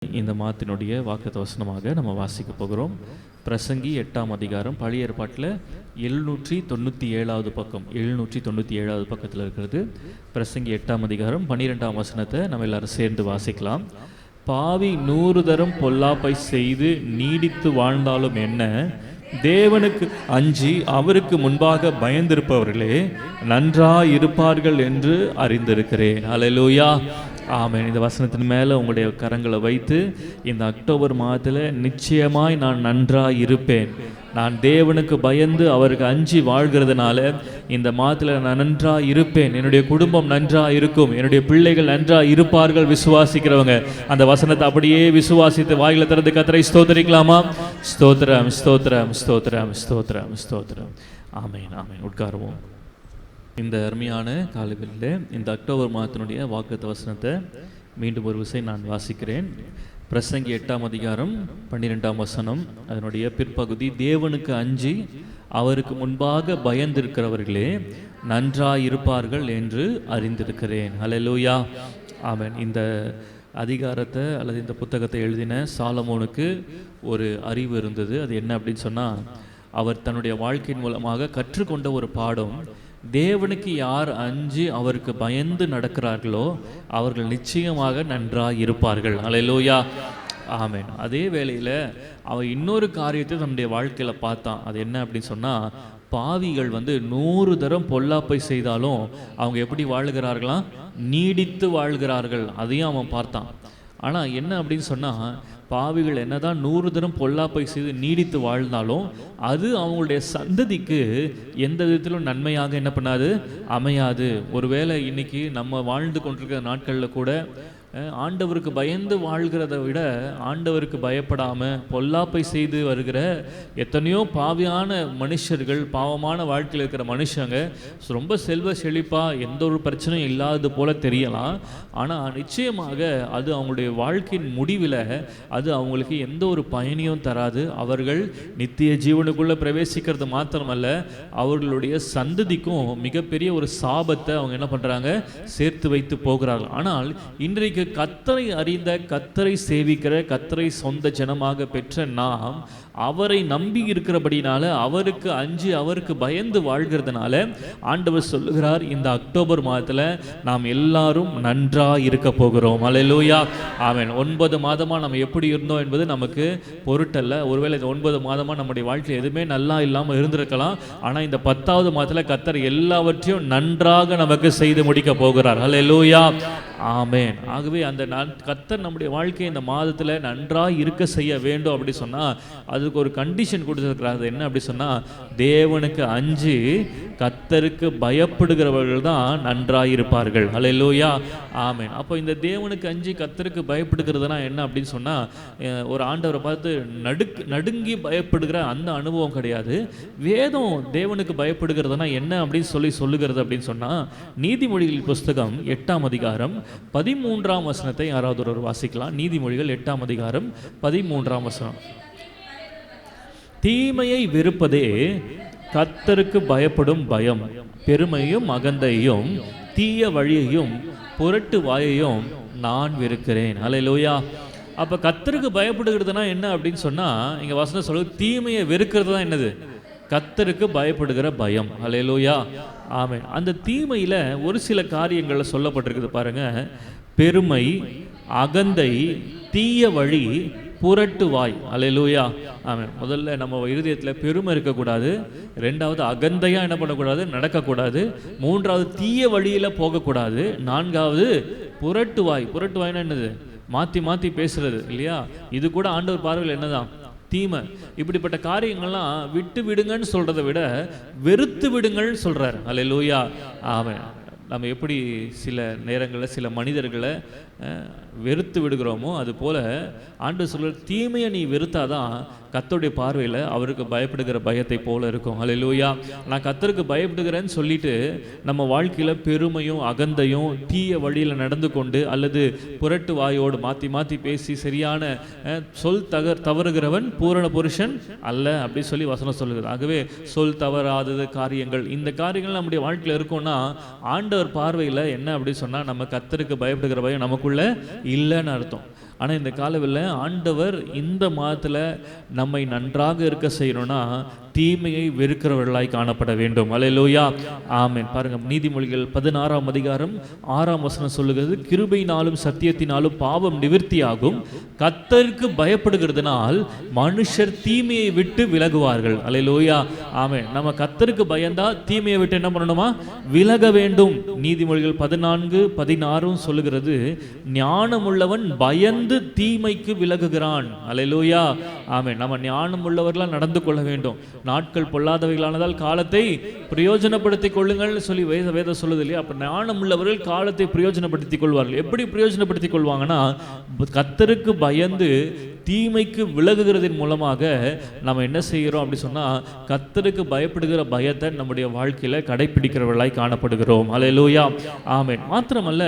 இந்த மாதத்தினுடைய வாக்குத்த வசனமாக நம்ம வாசிக்க போகிறோம். பிரசங்கி 8ஆம் அதிகாரம், பழைய ஏற்பாட்டில் 797வது பக்கம், 797வது பக்கத்தில் இருக்கிறது. பிரசங்கி 8ஆம் அதிகாரம் 12ஆம் வசனத்தை நம்ம எல்லாரும் சேர்ந்து வாசிக்கலாம். பாவி 100 தரம் பொல்லாப்பை செய்து நீடித்து வாழ்ந்தாலும் என்ன, தேவனுக்கு அஞ்சி அவருக்கு முன்பாக பயந்திருப்பவர்களே நன்றாயிருப்பார்கள் என்று அறிந்திருக்கிறேன். அல்லேலூயா, ஆமென். இந்த வசனத்தின் மேலே உங்களுடைய கரங்களை வைத்து, இந்த அக்டோபர் மாதத்தில் நிச்சயமாய் நான் நன்றாக இருப்பேன், நான் தேவனுக்கு பயந்து அவருக்கு அஞ்சி வாழ்கிறதுனால இந்த மாதத்தில் நான் நன்றாக இருப்பேன், என்னுடைய குடும்பம் நன்றாக இருக்கும், என்னுடைய பிள்ளைகள் நன்றாக இருப்பார்கள் விசுவாசிக்கிறவங்க அந்த வசனத்தை அப்படியே விசுவாசித்து வாயில திறந்து கர்த்தரை ஸ்தோத்திரிக்கலாமா? ஸ்தோத்திரம், ஸ்தோத்திரம், ஸ்தோத்திரம், ஸ்தோத்திரம், ஸ்தோத்திரம். ஆமென், ஆமென். உட்காருவோம். இந்த அருமையான காலையில் இந்த அக்டோபர் மாதத்தினுடைய வாக்குத்த வசனத்தை மீண்டும் ஒரு விஷயம் நான் வாசிக்கிறேன். பிரசங்கி 8ஆம் அதிகாரம் 12ஆம் வசனம், அதனுடைய பிற்பகுதி, தேவனுக்கு அஞ்சி அவருக்கு முன்பாக பயந்திருக்கிறவர்களே நன்றாயிருப்பார்கள் என்று அறிந்திருக்கிறேன். அல்லேலூயா, ஆமென். இந்த அதிகாரத்தை அல்லது இந்த புத்தகத்தை எழுதின சாலமோனுக்கு ஒரு அறிவு இருந்தது. அது என்ன அப்படின்னு சொன்னால், அவர் தன்னுடைய வாழ்க்கையின் மூலமாக கற்றுக்கொண்ட ஒரு பாடம், தேவனுக்கு யார் அஞ்சி அவருக்கு பயந்து நடக்கிறார்களோ அவர்கள் நிச்சயமாக நன்றாக இருப்பார்கள். அல்லேலூயா, ஆமென். அதே வேளையில் அவன் இன்னொரு காரியத்தை நம்முடைய வாழ்க்கையில் பார்த்தான். அது என்ன அப்படின்னு சொன்னால், பாவிகள் 100 தரம் பொல்லாப்பை செய்தாலும் அவங்க எப்படி வாழ்கிறார்களாம்? நீடித்து வாழ்கிறார்கள். அதையும் அவன் பார்த்தான். ஆனால் என்ன அப்படின்னு சொன்னால், பாவிகள் என்னதான் 100 தரம் பொல்லாப்பை செய்து நீடித்து வாழ்ந்தாலும் அது அவங்களுடைய சந்ததிக்கு எந்த விதத்திலும் நன்மையாக என்ன பண்ணாது? அமையாது. ஒருவேளை இன்னைக்கு நம்ம வாழ்ந்து கொண்டிருக்கிற நாட்களில் கூட ஆண்டவருக்கு பயந்து வாழ்கிறத விட ஆண்டவருக்கு பயப்படாமல் பொல்லாப்பை செய்து வருகிற எத்தனையோ பாவியான மனுஷர்கள், பாவமான வாழ்க்கையில் இருக்கிற மனுஷங்க ரொம்ப செல்வ செழிப்பாக எந்த ஒரு பிரச்சனையும் இல்லாதது போல தெரியலாம். ஆனால் நிச்சயமாக அது அவங்களுடைய வாழ்க்கையின் முடிவில் அது அவங்களுக்கு எந்த ஒரு பயனையும் தராது. அவர்கள் நித்திய ஜீவனுக்குள்ளே பிரவேசிக்கிறது மாத்திரமல்ல, அவர்களுடைய சந்ததிக்கும் மிகப்பெரிய ஒரு சாபத்தை அவங்க என்ன பண்ணுறாங்க? சேர்த்து வைத்து போகிறார்கள். ஆனால் இன்றைக்கு கர்த்தரை அறிந்த, கர்த்தரை சேவிக்கிற, கர்த்தரை சொந்த ஜனமாக பெற்ற நாம் அவரை நம்பி இருக்கிறபடினால, அவருக்கு அஞ்சி அவருக்கு பயந்து வாழ்கிறதுனால ஆண்டவர் சொல்லுகிறார், இந்த அக்டோபர் மாதத்தில் நாம் எல்லாரும் நன்றாக இருக்க போகிறோம். அல்லேலூயா, ஆமென். 9 மாதமாக நம்ம எப்படி இருந்தோம் என்பது நமக்கு பொருட்டல்ல. ஒருவேளை இந்த 9 மாதமாக நம்முடைய வாழ்க்கையில் எதுவுமே நல்லா இல்லாமல் இருந்திருக்கலாம். ஆனால் இந்த 10வது மாதத்தில் கர்த்தர் எல்லாவற்றையும் நன்றாக நமக்கு செய்து முடிக்க போகிறார். அல்லேலூயா, ஆமென். ஆகவே அந்த கர்த்தர் நம்முடைய வாழ்க்கையை இந்த மாதத்தில் நன்றாக இருக்க செய்ய வேண்டும் அப்படி சொன்னால் அதுக்கு ஒரு கண்டிஷன் கொடுத்துருக்கிறார். என்ன அப்படி சொன்னால், தேவனுக்கு அஞ்சு கர்த்தருக்கு பயப்படுகிறவர்கள் தான் நன்றாக இருப்பார்கள். அல்லேலூயா, ஆமென். அப்போ இந்த தேவனுக்கு அஞ்சு கர்த்தருக்கு பயப்படுகிறதுனா என்ன அப்படின்னு சொன்னால், ஒரு ஆண்டவரை பார்த்து நடுங்கி பயப்படுகிற அந்த அனுபவம் கிடையாது. வேதம் தேவனுக்கு பயப்படுகிறதுனா என்ன அப்படின்னு சொல்லுகிறது அப்படின்னு சொன்னால், நீதிமொழிகள் புஸ்தகம் 8ஆம் அதிகாரம் 13ஆம் வசனத்தை யாராவது ஒரு வாசிக்கலாம். நீதிமொழிகள் 8ஆம் அதிகாரம் 13ஆம் வசனம். தீமையை வெறுப்பதே கர்த்தருக்கு பயப்படும் பயம், பெருமையும் அகந்தையும் தீய வழியையும் புரட்டு வாயையும் நான் வெறுக்கிறேன். அல்லேலூயா. அப்போ கர்த்தருக்கு பயப்படுகிறதுனா என்ன அப்படின்னு சொன்னால், இங்கே வசனம் சொல்லுது, தீமையை வெறுக்கிறது தான் என்னது? கர்த்தருக்கு பயப்படுகிற பயம். அல்லேலூயா, ஆமென். அந்த தீமையில் ஒரு சில காரியங்களில் சொல்லப்பட்டிருக்குது பாருங்க. பெருமை, அகந்தை, தீய வழி, புரட்டு வாய். அல்லேலூயா, ஆமென். முதல்ல நம்ம இருதயத்தில் பெருமை இருக்கக்கூடாது. 2வது அகந்தையாக என்ன பண்ணக்கூடாது? நடக்கக்கூடாது. 3வது தீய வழியில் போகக்கூடாது. 4வது புரட்டு வாய். புரட்டு வாய்னா என்னது? மாற்றி மாற்றி பேசுறது இல்லையா? இது கூட ஆண்டவர் பார்வையில் என்னதான்? தீமை. இப்படிப்பட்ட காரியங்கள்லாம் விட்டு விடுங்கன்னு சொல்கிறத விட வெறுத்து விடுங்கள்னு சொல்கிறார். அல்லேலூயா, ஆமென். நம்ம எப்படி சில நேரங்களில் சில மனிதர்களை வெறுத்து விடுகிறோமோ அதுபோல் ஆண்டவர் சொல்கிற தீமையை நீ வெறுத்தாதான் கர்த்தருடைய பார்வையில் அவருக்கு பயப்படுகிற பயத்தை போல இருக்கும். அல்லேலூயா. நான் கர்த்தருக்கு பயப்படுகிறேன்னு சொல்லிட்டு நம்ம வாழ்க்கையில் பெருமையும் அகந்தையும் தீய வழியில் நடந்து கொண்டு அல்லது புரட்டு வாயோடு மாற்றி மாற்றி பேசி சரியான சொல் தவறுகிறவன் பூரண புருஷன் அல்ல அப்படி சொல்லி வசனம் சொல்லுகிறது. ஆகவே சொல் தவறாதது காரியங்கள், இந்த காரியங்கள் நம்முடைய வாழ்க்கையில் இருக்கும்னா ஆண்டவர் பார்வையில் என்ன அப்படி சொன்னால் நம்ம கர்த்தருக்கு பயப்படுகிற பயம் நமக்குள்ள இல்லைன்னு அர்த்தம். ஆனால் இந்த காலவில் ஆண்டவர் இந்த மாதத்தில் நம்மை நன்றாக இருக்க செய்யணும்னா தீமையை வெறுக்கிறவர்களாய் காணப்பட வேண்டும். அல்லேலூயா, ஆமென். பாருங்க, நீதிமொழிகள் 16ஆம் அதிகாரம் 6ஆம் வசனம் சொல்லுகிறது, கிருபையினாலும் சத்தியத்தினாலும் பாவம் நிவிர்த்தியாகும், கர்த்தருக்கு பயப்படுகிறதுனால் மனுஷர் தீமையை விட்டு விலகுவார்கள். அல்லேலூயா, ஆமென். நம்ம கர்த்தருக்கு பயந்தா தீமையை விட்டு என்ன பண்ணணுமா? விலக வேண்டும். நீதிமொழிகள் 14:16 சொல்லுகிறது, ஞானம் உள்ளவன் பயந்து தீமைக்கு விலகுகிறான். அல்லேலூயா, ஆமென். நம்ம ஞானம் உள்ளவர்களாக நடந்து கொள்ள வேண்டும். நாட்கள் பொல்லாதவைகளானதால் காலத்தை பிரயோஜனப்படுத்திக் கொள்ளுங்கள் சொல்லி வேதம் சொல்லுது இல்லையா? அப்ப ஞானம் உள்ளவர்கள் காலத்தை பிரயோஜனப்படுத்திக் கொள்வார்கள். எப்படி பிரயோஜனப்படுத்திக் கொள்வாங்கன்னா, கர்த்தருக்கு பயந்து தீமைக்கு விலகுகிறதின் மூலமாக நம்ம என்ன செய்கிறோம் அப்படி சொன்னால், கர்த்தருக்கு பயப்படுகிற பயத்தை நம்முடைய வாழ்க்கையில் கடைப்பிடிக்கிறவர்களாய் காணப்படுகிறோம். அல்லேலூயா, ஆமென். மாத்திரமல்ல,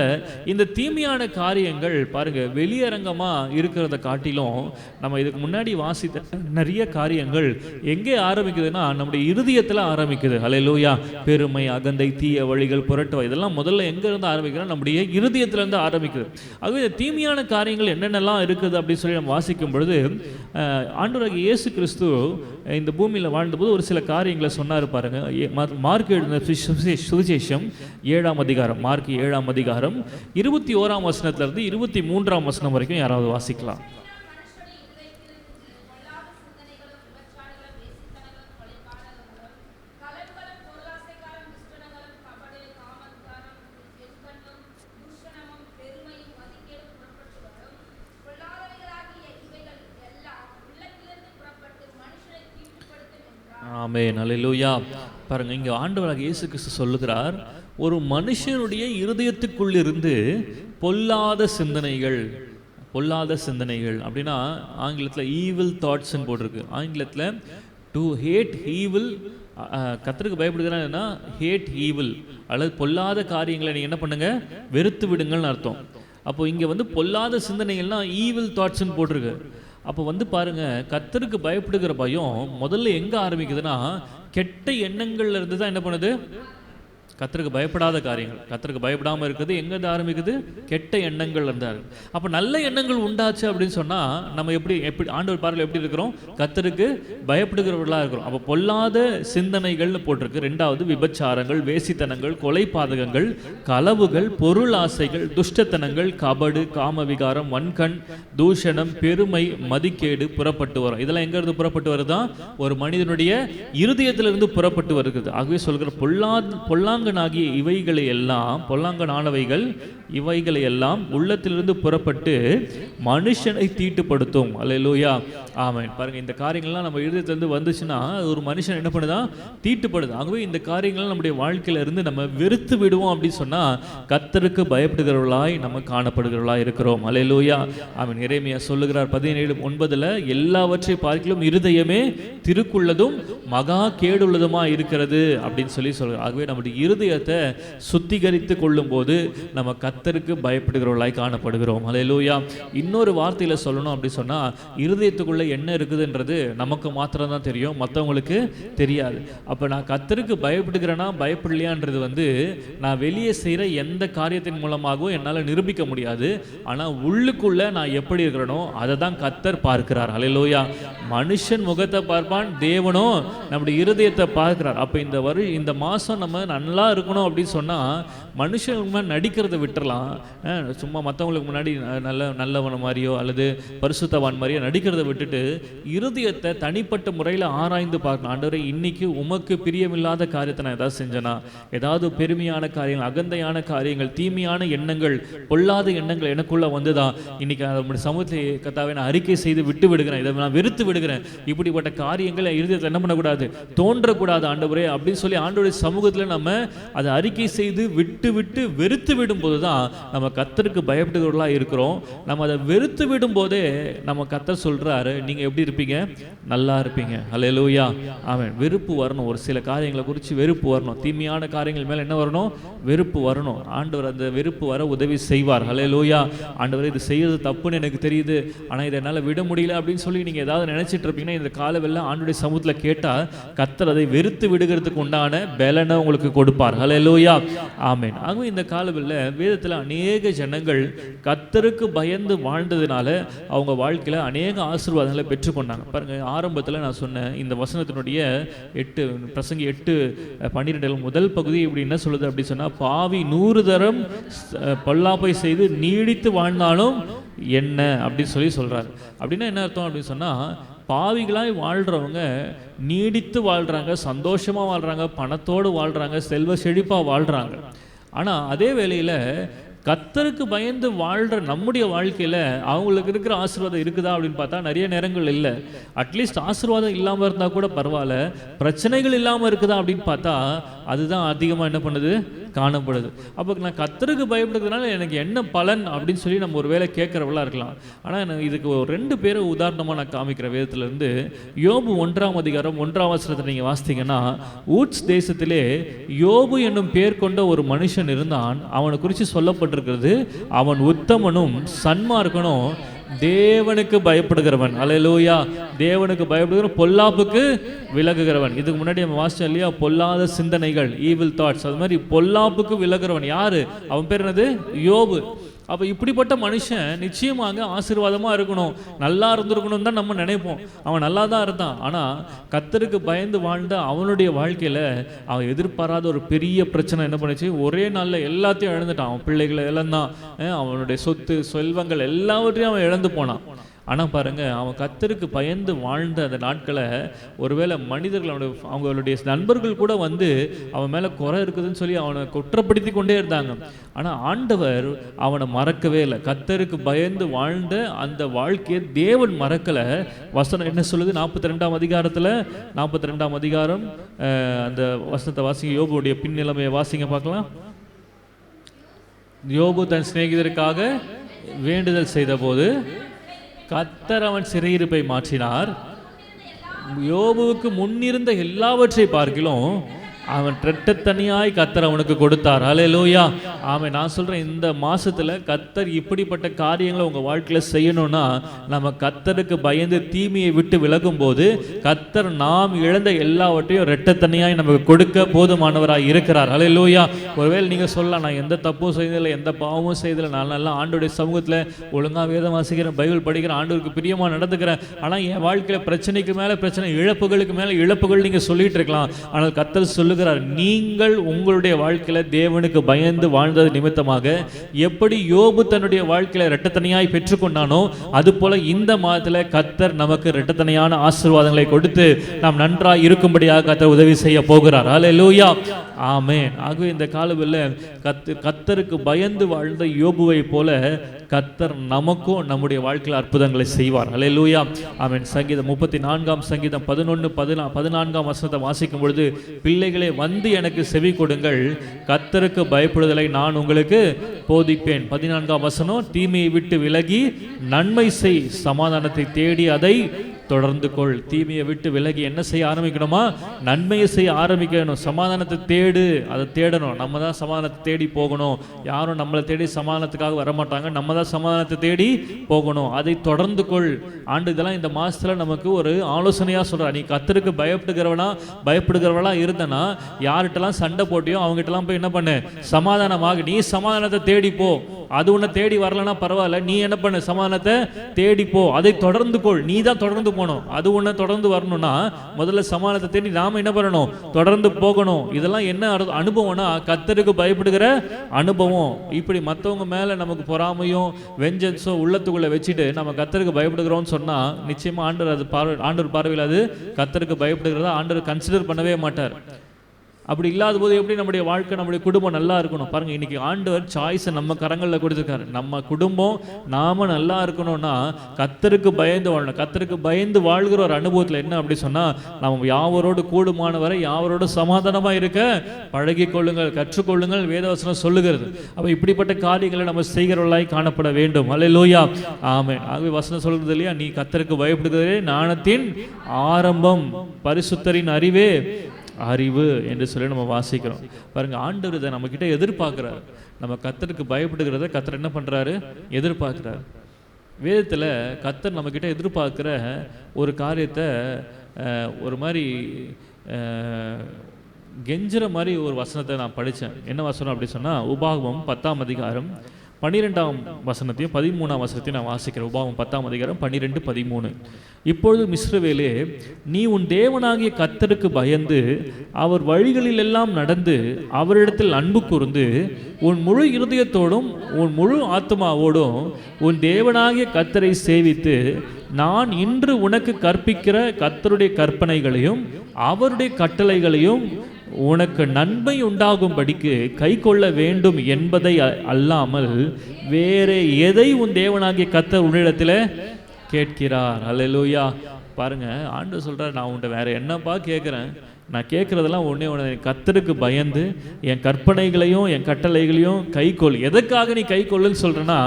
இந்த தீமையான காரியங்கள் பாருங்க, வெளியரங்கமாக இருக்கிறத காட்டிலும் நம்ம இதுக்கு முன்னாடி வாசித்த நிறைய காரியங்கள் எங்கே ஆரம்பிக்குதுன்னா நம்முடைய இருதயத்தில் ஆரம்பிக்குது. அல்லேலூயா, பெருமை, அகந்தை, தீய வழிகள், புரட்டுவை, இதெல்லாம் முதல்ல எங்க இருந்து ஆரம்பிக்கிறோம்? நம்முடைய இருதயத்திலிருந்து ஆரம்பிக்குது. ஆகவே தீமையான காரியங்கள் என்னென்னலாம் இருக்குது அப்படின்னு சொல்லி நம்ம வாசிக்கும் பொழுது, ஆண்டவராகிய இயேசு கிறிஸ்து இந்த பூமியில் வாழ்ந்தபோது ஒரு சில காரியங்களை சொன்னார் பாருங்க. மார்க் எழுதின சுவிசேஷம் 7ஆம் அதிகாரம், மார்க் 7ஆம் அதிகாரம் 21ஆம் வசனத்திலிருந்து 23ஆம் வசனம் வரைக்கும் யாராவது வாசிக்கலாம்? ஆமென், அல்லேலூயா. பாருங்க, இங்க ஆண்டவராகிய இயேசு கிறிஸ்து சொல்லுகிறார், ஒரு மனுஷனுடைய இருதயத்துக்குள்ளிருந்து பொல்லாத சிந்தனைகள், பொல்லாத சிந்தனைகள் அப்படின்னா ஆங்கிலத்தில் ஈவில் தாட்ஸ்ன்னு போட்டிருக்கு. ஆங்கிலத்தில் டு ஹேட் ஈவில், கர்த்தருக்கு பயப்படுகிறான்னா ஹேட் ஈவில், அல்லது பொல்லாத காரியங்களை நீங்கள் என்ன பண்ணுங்க? வெறுத்து விடுங்கள்னு அர்த்தம். அப்போ இங்கே பொல்லாத சிந்தனைகள்னா ஈவில் தாட்ஸ்ன்னு போட்டிருக்கு. அப்போ பாருங்க, கர்த்தருக்கு பயப்படுகிற பயம் முதல்ல எங்கே ஆரம்பிக்குதுன்னா, கெட்ட எண்ணங்கள்ல இருந்து தான் என்ன பண்ணுது? கர்த்தருக்கு பயப்படாத காரியங்கள், கர்த்தருக்கு பயப்படாமல் இருக்குது எங்கே ஆரம்பிக்குது? கெட்ட எண்ணங்கள் இருந்தார். அப்போ நல்ல எண்ணங்கள் உண்டாச்சு அப்படின்னு சொன்னால் நம்ம எப்படி ஆண்டவர் பார்வையில் எப்படி இருக்கிறோம்? கர்த்தருக்கு பயப்படுகிறவர்களாக இருக்கிறோம். அப்போ பொல்லாத சிந்தனைகள்னு போட்டிருக்கு. ரெண்டாவது, விபச்சாரங்கள், வேசித்தனங்கள், கொலை பாதகங்கள், களவுகள், பொருள் ஆசைகள், துஷ்டத்தனங்கள், கபடு, காமவிகாரம், வன்கண், தூஷணம், பெருமை, மதிக்கேடு புறப்பட்டு வரும். இதெல்லாம் எங்கேருந்து புறப்பட்டு வருதான்? ஒரு மனிதனுடைய இருதயத்திலிருந்து புறப்பட்டு வருகிறது. ஆகவே சொல்கிற பொல்லாங்கனாகிய இவைகளை எல்லாம், பொல்லாங்கனானவைகள் இவைகளை எல்லாம் உள்ளத்திலிருந்து புறப்பட்டு மனுஷனை தீட்டுப்படுத்தும். அல்லேலூயா, ஆமென். பாருங்க, இந்த காரியங்கள்லாம் நம்ம இருதயத்திலிருந்து வந்துச்சுன்னா ஒரு மனுஷன் என்ன பண்ணுதான்? தீட்டுப்படுது. ஆகவே இந்த காரியங்கள் நம்முடைய வாழ்க்கையில இருந்து நம்ம வெறுத்து விடுவோம் அப்படின்னு சொன்னா கர்த்தருக்கு பயப்படுகிறவர்களாய் நம்ம காணப்படுகிறவர்களாய் இருக்கிறோம். அல்லேலூயா, ஆமென். எரேமியா சொல்லுகிறார் 17:9, எல்லாவற்றை பார்க்கிலும் இருதயமே திருக்குள்ளதும் மகா கேடுள்ளதுமா இருக்கிறது அப்படின்னு சொல்லி சொல்கிறார். ஆகவே நம்முடைய இருதயத்தை சுத்திகரித்து கொள்ளும் போது நம்ம கர்த்தருக்கு பயப்படுகிறவர்களாய் காணப்படுகிறோம். அல்லேலூயா. இன்னொரு வார்த்தையில சொல்லணும் அப்படி சொன்னா, இருதயத்துக்குள்ள என்ன இருக்குதுன்றது நமக்கு மாத்திரம் தான் தெரியும், மற்றவங்களுக்கு தெரியாது. அப்ப நான் கர்த்தருக்கு பயப்படுகிறேன்னா பயப்படலையான்றது நான் வெளியே செய்யற எந்த காரியத்தின் மூலமாகவும் என்னால் நிரூபிக்க முடியாது. ஆனா உள்ளுக்குள்ள நான் எப்படி இருக்கிறேனோ அதை தான் கர்த்தர் பார்க்கிறார். அல்லேலூயா. மனுஷன் முகத்தை பார்ப்பான், தேவனோ நம்முடைய இருதயத்தை பார்க்கிறார். அப்ப இந்த மாசம் நம்ம நல்லா இருக்கணும் அப்படின்னு சொன்னா மனுஷன் நடிக்கிறத விட்டுறலாம். சும்மா மற்றவங்களுக்கு முன்னாடி நல்லவன மாதிரியோ அல்லது பரிசுத்தவான் மாதிரியோ நடிக்கிறத விட்டுட்டு இருதயத்தை தனிப்பட்ட முறையில் ஆராய்ந்து பார்க்கணும். ஆண்டவரே, இன்னைக்கு உமக்கு பிரியமில்லாத காரியத்தை நான் ஏதாவது செஞ்சேனா, ஏதாவது பெருமையான காரியங்கள், அகந்தையான காரியங்கள், தீமையான எண்ணங்கள், பொல்லாத எண்ணங்கள் எனக்குள்ள வந்துதான் இன்னைக்கு நம்முடைய சமூகத்தை கர்த்தாவே நான் அறிக்கை செய்து விட்டு விடுகிறேன், இதை நான் வெறுத்து விடுகிறேன். இப்படிப்பட்ட காரியங்கள் இருதயத்தை என்ன பண்ணக்கூடாது? தோன்றக்கூடாது ஆண்டவரே அப்படின்னு சொல்லி ஆண்டவருடைய சமூகத்தில் நம்ம அதை அறிக்கை செய்து விட்டு வெறுத்து விடும் போதுதான் நம்ம கர்த்தருக்கு பயப்படுகிறவர்களா இருக்கிறோம். நம்ம அதை வெறுத்து விடும் போதே நம்ம கர்த்தர் சொல்றாரு, நீங்க எப்படி இருப்பீங்க? நல்லா இருப்பீங்க. அல்லேலூயா, ஆமென். வெறுப்பு வரணும், ஒரு சில காரியங்களை குறித்து வெறுப்பு வரணும், தீமையான காரியங்கள் மேல என்ன வரணும்? வெறுப்பு வரணும். ஆண்டவர் அந்த வெறுப்பு வர உதவி செய்வார். அல்லேலூயா. ஆண்டவர், இது செய்யறது தப்புன்னு எனக்கு தெரியுது, ஆனா இதை என்னால் விட முடியல அப்படின்னு சொல்லி நீங்க ஏதாவது நினைச்சிட்டு இருப்பீங்கன்னா இந்த காலவெல்லாம் ஆண்டவருடைய சமூகத்தில் கேட்டா கர்த்தர் அதை வெறுத்து விடுகிறதுக்கு உண்டான பலனை உங்களுக்கு கொடுப்பார். கொடுப்பார். ஹல்லேலூயா, ஆமென். ஆகவே இந்த காலவில் வேதத்தில் அநேக ஜனங்கள் கர்த்தருக்கு பயந்து வாழ்ந்ததுனால அவங்க வாழ்க்கையில் அநேக ஆசீர்வாதங்களை பெற்றுக்கொண்டாங்க. பாருங்கள், ஆரம்பத்தில் நான் சொன்னேன் இந்த வசனத்தினுடைய 8 பிரசங்கி 8:12 முதல் பகுதி இப்படி என்ன சொல்லுது அப்படி சொன்னால், பாவி 100 தரம் பொல்லாப்பை செய்து நீடித்து வாழ்ந்தாலும் என்ன அப்படின்னு சொல்கிறார். அப்படின்னா என்ன அர்த்தம் அப்படின்னு சொன்னால், பாவிகளாய் வாழ்கிறவங்க நீடித்து வாழ்கிறாங்க, சந்தோஷமாக வாழ்கிறாங்க, பணத்தோடு வாழ்கிறாங்க, செல்வ செழிப்பாக வாழ்கிறாங்க. ஆனால் அதே வேளையில் கர்த்தருக்கு பயந்து வாழ்கிற நம்முடைய வாழ்க்கையில் அவங்களுக்கு இருக்கிற ஆசீர்வாதம் இருக்குதா அப்படின்னு பார்த்தா நிறைய நேரங்கள் இல்லை. அட்லீஸ்ட் ஆசீர்வாதம் இல்லாமல் இருந்தால் கூட பரவாயில்ல, பிரச்சனைகள் இல்லாமல் இருக்குதா அப்படின்னு பார்த்தா அதுதான் அதிகமாக என்ன பண்ணுது, காணப்படுது. அப்போ நான் கர்த்தருக்கு பயப்படுறதுனால எனக்கு என்ன பலன் அப்படின்னு சொல்லி நம்ம ஒரு வேளை கேட்குறவளாக இருக்கலாம். ஆனால் இதுக்கு ஒரு 2 பேரை உதாரணமாக நான் காமிக்கிற வேதத்திலேருந்து யோபு 1:1 நீங்கள் வாசித்தீங்கன்னா, ஊட்ஸ் தேசத்திலே யோபு என்னும் பேர் கொண்ட ஒரு மனுஷன் இருந்தான். அவனை குறித்து சொல்லப்பட்டிருக்கிறது, அவன் உத்தமனும் சன்மார்க்கனும் தேவனுக்கு பயப்படுகிறவன். அல்லேலூயா, தேவனுக்கு பயப்படுகிறவன், பொல்லாப்புக்கு விலகுகிறவன். இதுக்கு முன்னாடி நம்ம வாசிச்சோம் இல்லையா, பொல்லாத சிந்தனைகள், ஈவில் தாட்ஸ், அது மாதிரி பொல்லாப்புக்கு விலகுறவன் யாரு? அவன் பேர் என்னது? யோபு. அப்போ இப்படிப்பட்ட மனுஷன் நிச்சயமாக ஆசீர்வாதமாக இருக்கணும், நல்லா இருந்திருக்கணும் தான் நம்ம நினைப்போம். அவன் நல்லா தான் இருந்தான். ஆனால் கர்த்தருக்கு பயந்து வாழ்ந்த அவனுடைய வாழ்க்கையில் அவன் எதிர்பாராத ஒரு பெரிய பிரச்சனை என்ன பண்ணிச்சு, ஒரே நாளில் எல்லாத்தையும் இழந்துட்டான். அவன் பிள்ளைகளை இழந்தான், அவனுடைய சொத்து செல்வங்கள் எல்லாவற்றையும் அவன் இழந்து போனான். ஆனால் பாருங்கள், அவன் கர்த்தருக்கு பயந்து வாழ்ந்த அந்த நாட்களை ஒருவேளை மனிதர்கள் அவங்களுடைய நண்பர்கள் கூட வந்து அவன் மேலே குறை இருக்குதுன்னு சொல்லி அவனை குற்றப்படுத்தி கொண்டே இருந்தாங்க. ஆனால் ஆண்டவர் அவனை மறக்கவே இல்லை. கர்த்தருக்கு பயந்து வாழ்ந்த அந்த வாழ்க்கையை தேவன் மறக்கலை. வசனம் என்ன சொல்லுது? 42ஆம் அதிகாரம் அந்த வசனத்தை வாசிங்க. யோபுடைய பின்னிலைமையை வாசிங்க பார்க்கலாம். யோபு தன் சிநேகிதருக்காக வேண்டுதல் செய்த போது கர்த்தர் அவன் சிறையிருப்பை மாற்றினார். யோபுவுக்கு முன்னிருந்த எல்லாவற்றை பார்க்கிலும் அவன் ரெட்டத்தனியாய் கர்த்தர் அவனுக்கு கொடுத்தார். ஹல்லேலூயா, ஆமென். நான் சொல்கிறேன், இந்த மாதத்தில் கர்த்தர் இப்படிப்பட்ட காரியங்களை உங்கள் வாழ்க்கையில் செய்யணும்னா நம்ம கர்த்தருக்கு பயந்து தீமையை விட்டு விலகும் போது கர்த்தர் நாம் இழந்த எல்லாவற்றையும் ரெட்டத்தனியாய் நமக்கு கொடுக்க போதுமானவராக இருக்கிறார். ஹல்லேலூயா. ஒருவேளை நீங்கள் சொல்லலாம், நான் எந்த தப்பும் செய்ததில்லை, எந்த பாவமும் செய்ததில்லை, நான் நல்லா ஆண்டோடைய சமூகத்தில் ஒழுங்காக வேதம் வாசிக்கிறேன், பைபிள் படிக்கிறேன், ஆண்டவருக்கு பிரியமாக நடந்துக்கிறேன், ஆனால் என் வாழ்க்கையில் பிரச்சனைக்கு மேலே பிரச்சனை, இழப்புகளுக்கு மேலே இழப்புகள் நீங்கள் சொல்லிட்டு இருக்கலாம். ஆனால் கர்த்தர் சொல்லுகிறார், நீங்கள் உங்களுடைய வாழ்க்கையில தேவனுக்கு பயந்து வாழ்ந்தது நிமித்தமாக எப்படி யோபு தன்னுடைய வாழ்க்கையில இரட்டத்தனையாய் பெற்றுக்கொண்டானோ அது போல இந்த மாதத்துல கர்த்தர் நமக்கு இரட்டத்தனையான ஆசீர்வாதங்களை கொடுத்து நாம் நன்றாய் இருக்கும்படியாக கர்த்தர் உதவி செய்ய போகிறார். ஹல்லேலூயா, ஆமென். ஆகவே இந்த காலவில் கர்த்தருக்கு பயந்து வாழ்ந்த யோபுவை போல கர்த்தர் நமக்கும் நம்முடைய வாழ்க்கையில் அற்புதங்களை செய்வார். ஹல்லேலூயா, ஆமென். சங்கீதம் 34ஆம் சங்கீதம் 11-14ஆம் வசனத்தை வாசிக்கும் பொழுது, பிள்ளைகளே வந்து எனக்கு செவி கொடுங்கள், கர்த்தருக்கு பயப்படுதலை நான் உங்களுக்கு போதிப்பேன். 14ஆம் வசனம், தீமையை விட்டு விலகி நன்மை செய், சமாதானத்தை தேடி அதை தொடர்ந்து கொள். தீமையை விட்டு விலகி என்ன செய்ய ஆரம்பிக்கணுமா? நன்மையை செய்ய ஆரம்பிக்கணும். சமாதானத்தை தேடு, அதை தேடணும். நம்ம தான் சமாதானத்தை தேடி போகணும். யாரும் நம்மளை தேடி சமாதானத்துக்காக வரமாட்டாங்க, நம்ம தான் சமாதானத்தை தேடி போகணும். அதை தொடர்ந்து கொள். ஆண்டு இதெல்லாம் இந்த மாதத்தில் நமக்கு ஒரு ஆலோசனையாக சொல்கிறார். நீ கர்த்தருக்கு பயப்படுகிறவளா இருந்தனா யார்கிட்டலாம் சண்டை போட்டியோ அவங்ககிட்டலாம் போய் என்ன பண்ணு, சமாதானமாக நீ சமாதானத்தை தேடி போ. அது உன்னை தேடி வரலன்னா பரவாயில்ல, நீ என்ன பண்ணு, சமாதானத்தை தேடி போ, அதை தொடர்ந்து கொள். நீ தான் தொடர்ந்து போகணும். அது உன்னை தொடர்ந்து வரணும்னா முதல்ல சமாதானத்தை தேடி நாம என்ன பண்ணணும், தொடர்ந்து போகணும். இதெல்லாம் என்ன அனுபவம்னா கர்த்தருக்கு பயப்படுகிற அனுபவம். இப்படி மற்றவங்க மேலே நமக்கு பொறாமையும் வெஞ்சன்ஸோ உள்ளத்துக்குள்ளே வச்சுட்டு நம்ம கர்த்தருக்கு பயப்படுகிறோம்னு சொன்னால் நிச்சயமாக ஆண்டவர் பார்வையில் அது கர்த்தருக்கு பயப்படுகிறதா ஆண்டவர் கன்சிடர் பண்ணவே மாட்டார். அப்படி இல்லாத போது எப்படி நம்முடைய வாழ்க்கை, நம்முடைய குடும்பம் நல்லா இருக்கணும்? பாருங்கள், இன்றைக்கி ஆண்டவர் சாய்ஸை நம்ம கரங்களில் கொடுத்துருக்காரு. நம்ம குடும்பம் நாம நல்லா இருக்கணும்னா கர்த்தருக்கு பயந்து வாழணும். கர்த்தருக்கு பயந்து வாழ்கிற ஒரு அனுபவத்தில் என்ன அப்படி சொன்னால், நம்ம யாவரோடு கூடுமானவரை யாவரோடு சமாதானமாக இருக்க பழகி கொள்ளுங்கள், கற்றுக்கொள்ளுங்கள், வேதவசனம் சொல்லுகிறது. அப்போ இப்படிப்பட்ட காரியங்களை நம்ம செய்கிறவர்களாய் காணப்பட வேண்டும். அல்லேலூயா, ஆமென். ஆகவே வசனம் சொல்கிறது இல்லையா, நீ கர்த்தருக்கு பயப்படுகிறதே ஞானத்தின் ஆரம்பம், பரிசுத்தரின் அறிவு என்று சொல்லி நம்ம வாசிக்கிறோம். பாருங்க, ஆண்டவர் இதை நம்ம கிட்ட எதிர்பார்க்கிறார். நம்ம கர்த்தருக்கு பயப்படுகிறத கர்த்தர் என்ன பண்றாரு, எதிர்பார்க்கிறார். வேதத்தில் கர்த்தர் நம்ம கிட்ட எதிர்பார்க்கிற ஒரு காரியத்தை ஒரு மாதிரி கெஞ்சுற மாதிரி ஒரு வசனத்தை நான் படித்தேன். என்ன வசனம் அப்படி சொன்னால், உபாகமம் 10ஆம் அதிகாரம் 12ஆம் வசனத்தையும் 13ஆம் வசனத்தையும் நான் வாசிக்கிறேன். உபாகமம் 10ஆம் அதிகாரம் 12, 13. இப்பொழுது இஸ்ரவேலே, நீ உன் தேவனாகிய கர்த்தருக்கு பயந்து அவர் வழிகளில் எல்லாம் நடந்து அவரிடத்தில் அன்பு கூர்ந்து உன் முழு இருதயத்தோடும் உன் முழு ஆத்மாவோடும் உன் தேவனாகிய கர்த்தரை சேவித்து நான் இன்று உனக்கு கற்பிக்கிற கர்த்தருடைய கற்பனைகளையும் அவருடைய கட்டளைகளையும் உனக்கு நன்மை உண்டாகும்படிக்கு கை கொள்ள வேண்டும் என்பதை அல்லாமல் வேறு எதை உன் தேவனாகிய கர்த்தர் உன்னிடத்தில் கேட்கிறார். அல்லேலூயா. பாருங்க, ஆண்டவர் சொல்றார், நான் உன்கிட்ட வேற என்னப்பா கேட்குறேன், நான் கேட்குறதெல்லாம் ஒன்றே ஒன்று, கர்த்தருக்கு பயந்து என் கற்பனைகளையும் என் கட்டளைகளையும் கைக்கொள். எதுக்காக நீ கைக்கொள்ளுன்னு சொல்கிறேன்னா,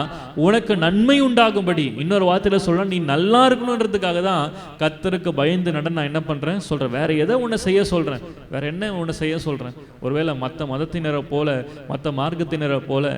உனக்கு நன்மை உண்டாகும்படி. இன்னொரு வார்த்தையில் சொல்கிறேன், நீ நல்லா இருக்கணுன்றதுக்காக தான் கர்த்தருக்கு பயந்து நட நான் என்ன பண்ணுறேன் சொல்கிறேன். வேறு எதை உன்னை செய்ய சொல்கிறேன், வேறு என்ன உன்னை செய்ய சொல்கிறேன்? ஒருவேளை மற்ற மதத்தினரை போல மற்ற மார்க்கத்தினரை போல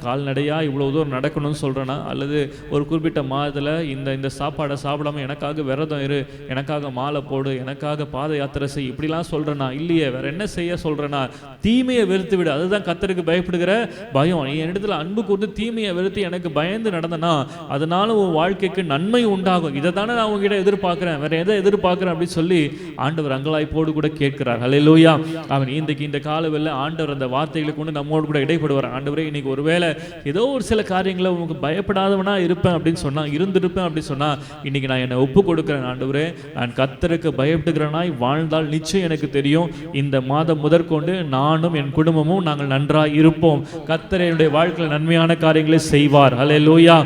கால்நடையாக இவ்வளோ தூரம் நடக்கணும்னு சொல்கிறேன்னா, அல்லது ஒரு குறிப்பிட்ட மாதத்தில் இந்த சாப்பாடை சாப்பிடாம எனக்காக விரதம் இரு, எனக்காக மாலை போடு, எனக்காக பாத யாத்திரை செய், இப்படிலாம் சொல்றேனா? இல்லையே. வேற என்ன செய்ய சொல்றேனா? தீமையை வெறுத்து விடு. அதுதான் கர்த்தருக்கு பயப்படுகிற பயம். நீ என்னிடத்துல அன்பு கூர்ந்து தீமையை வெறுத்து எனக்கு பயந்து நடந்தனா அதனால உன் வாழ்க்கைக்கு நன்மை உண்டாகும். இதை தானே நான் உங்ககிட்ட எதிர்பார்க்கிறேன், வேற எதை எதிர்பார்க்கிறேன் அப்படின்னு சொல்லி ஆண்டவர் அங்கலாய்ப்போடு கூட கேட்கிறார். ஹல்லேலூயா. அவன் இந்த காலவெல்ல ஆண்டவர் அந்த வார்த்தைகளை கொண்டு நம்மோடு கூட இடைப்படுவார். ஆண்டவரே, இன்னைக்கு ஒருவேளை ஏதோ ஒரு சில காரியங்களை உங்களுக்கு பயப்படாதவனா இருப்பேன் அப்படின்னு சொன்னா, இருந்திருப்பேன் அப்படின்னு சொன்னா, இன்னைக்கு நான் என்னை ஒப்பு கொடுக்கிறேன். ஆண்டவரே, நான் கர்த்தருக்கு பயப்படுகிறனாய் வாழ்ந்தால் நிச்சயம் எனக்கு தெரியும், இந்த மாதம் முதற்கொண்டு நானும் என் குடும்பமும் நாங்கள் நன்றாய் இருப்போம். கர்த்தர் என்னுடைய வாழ்க்கையில் நன்மையான காரியங்களை செய்வார். ஹல்லேலூயா.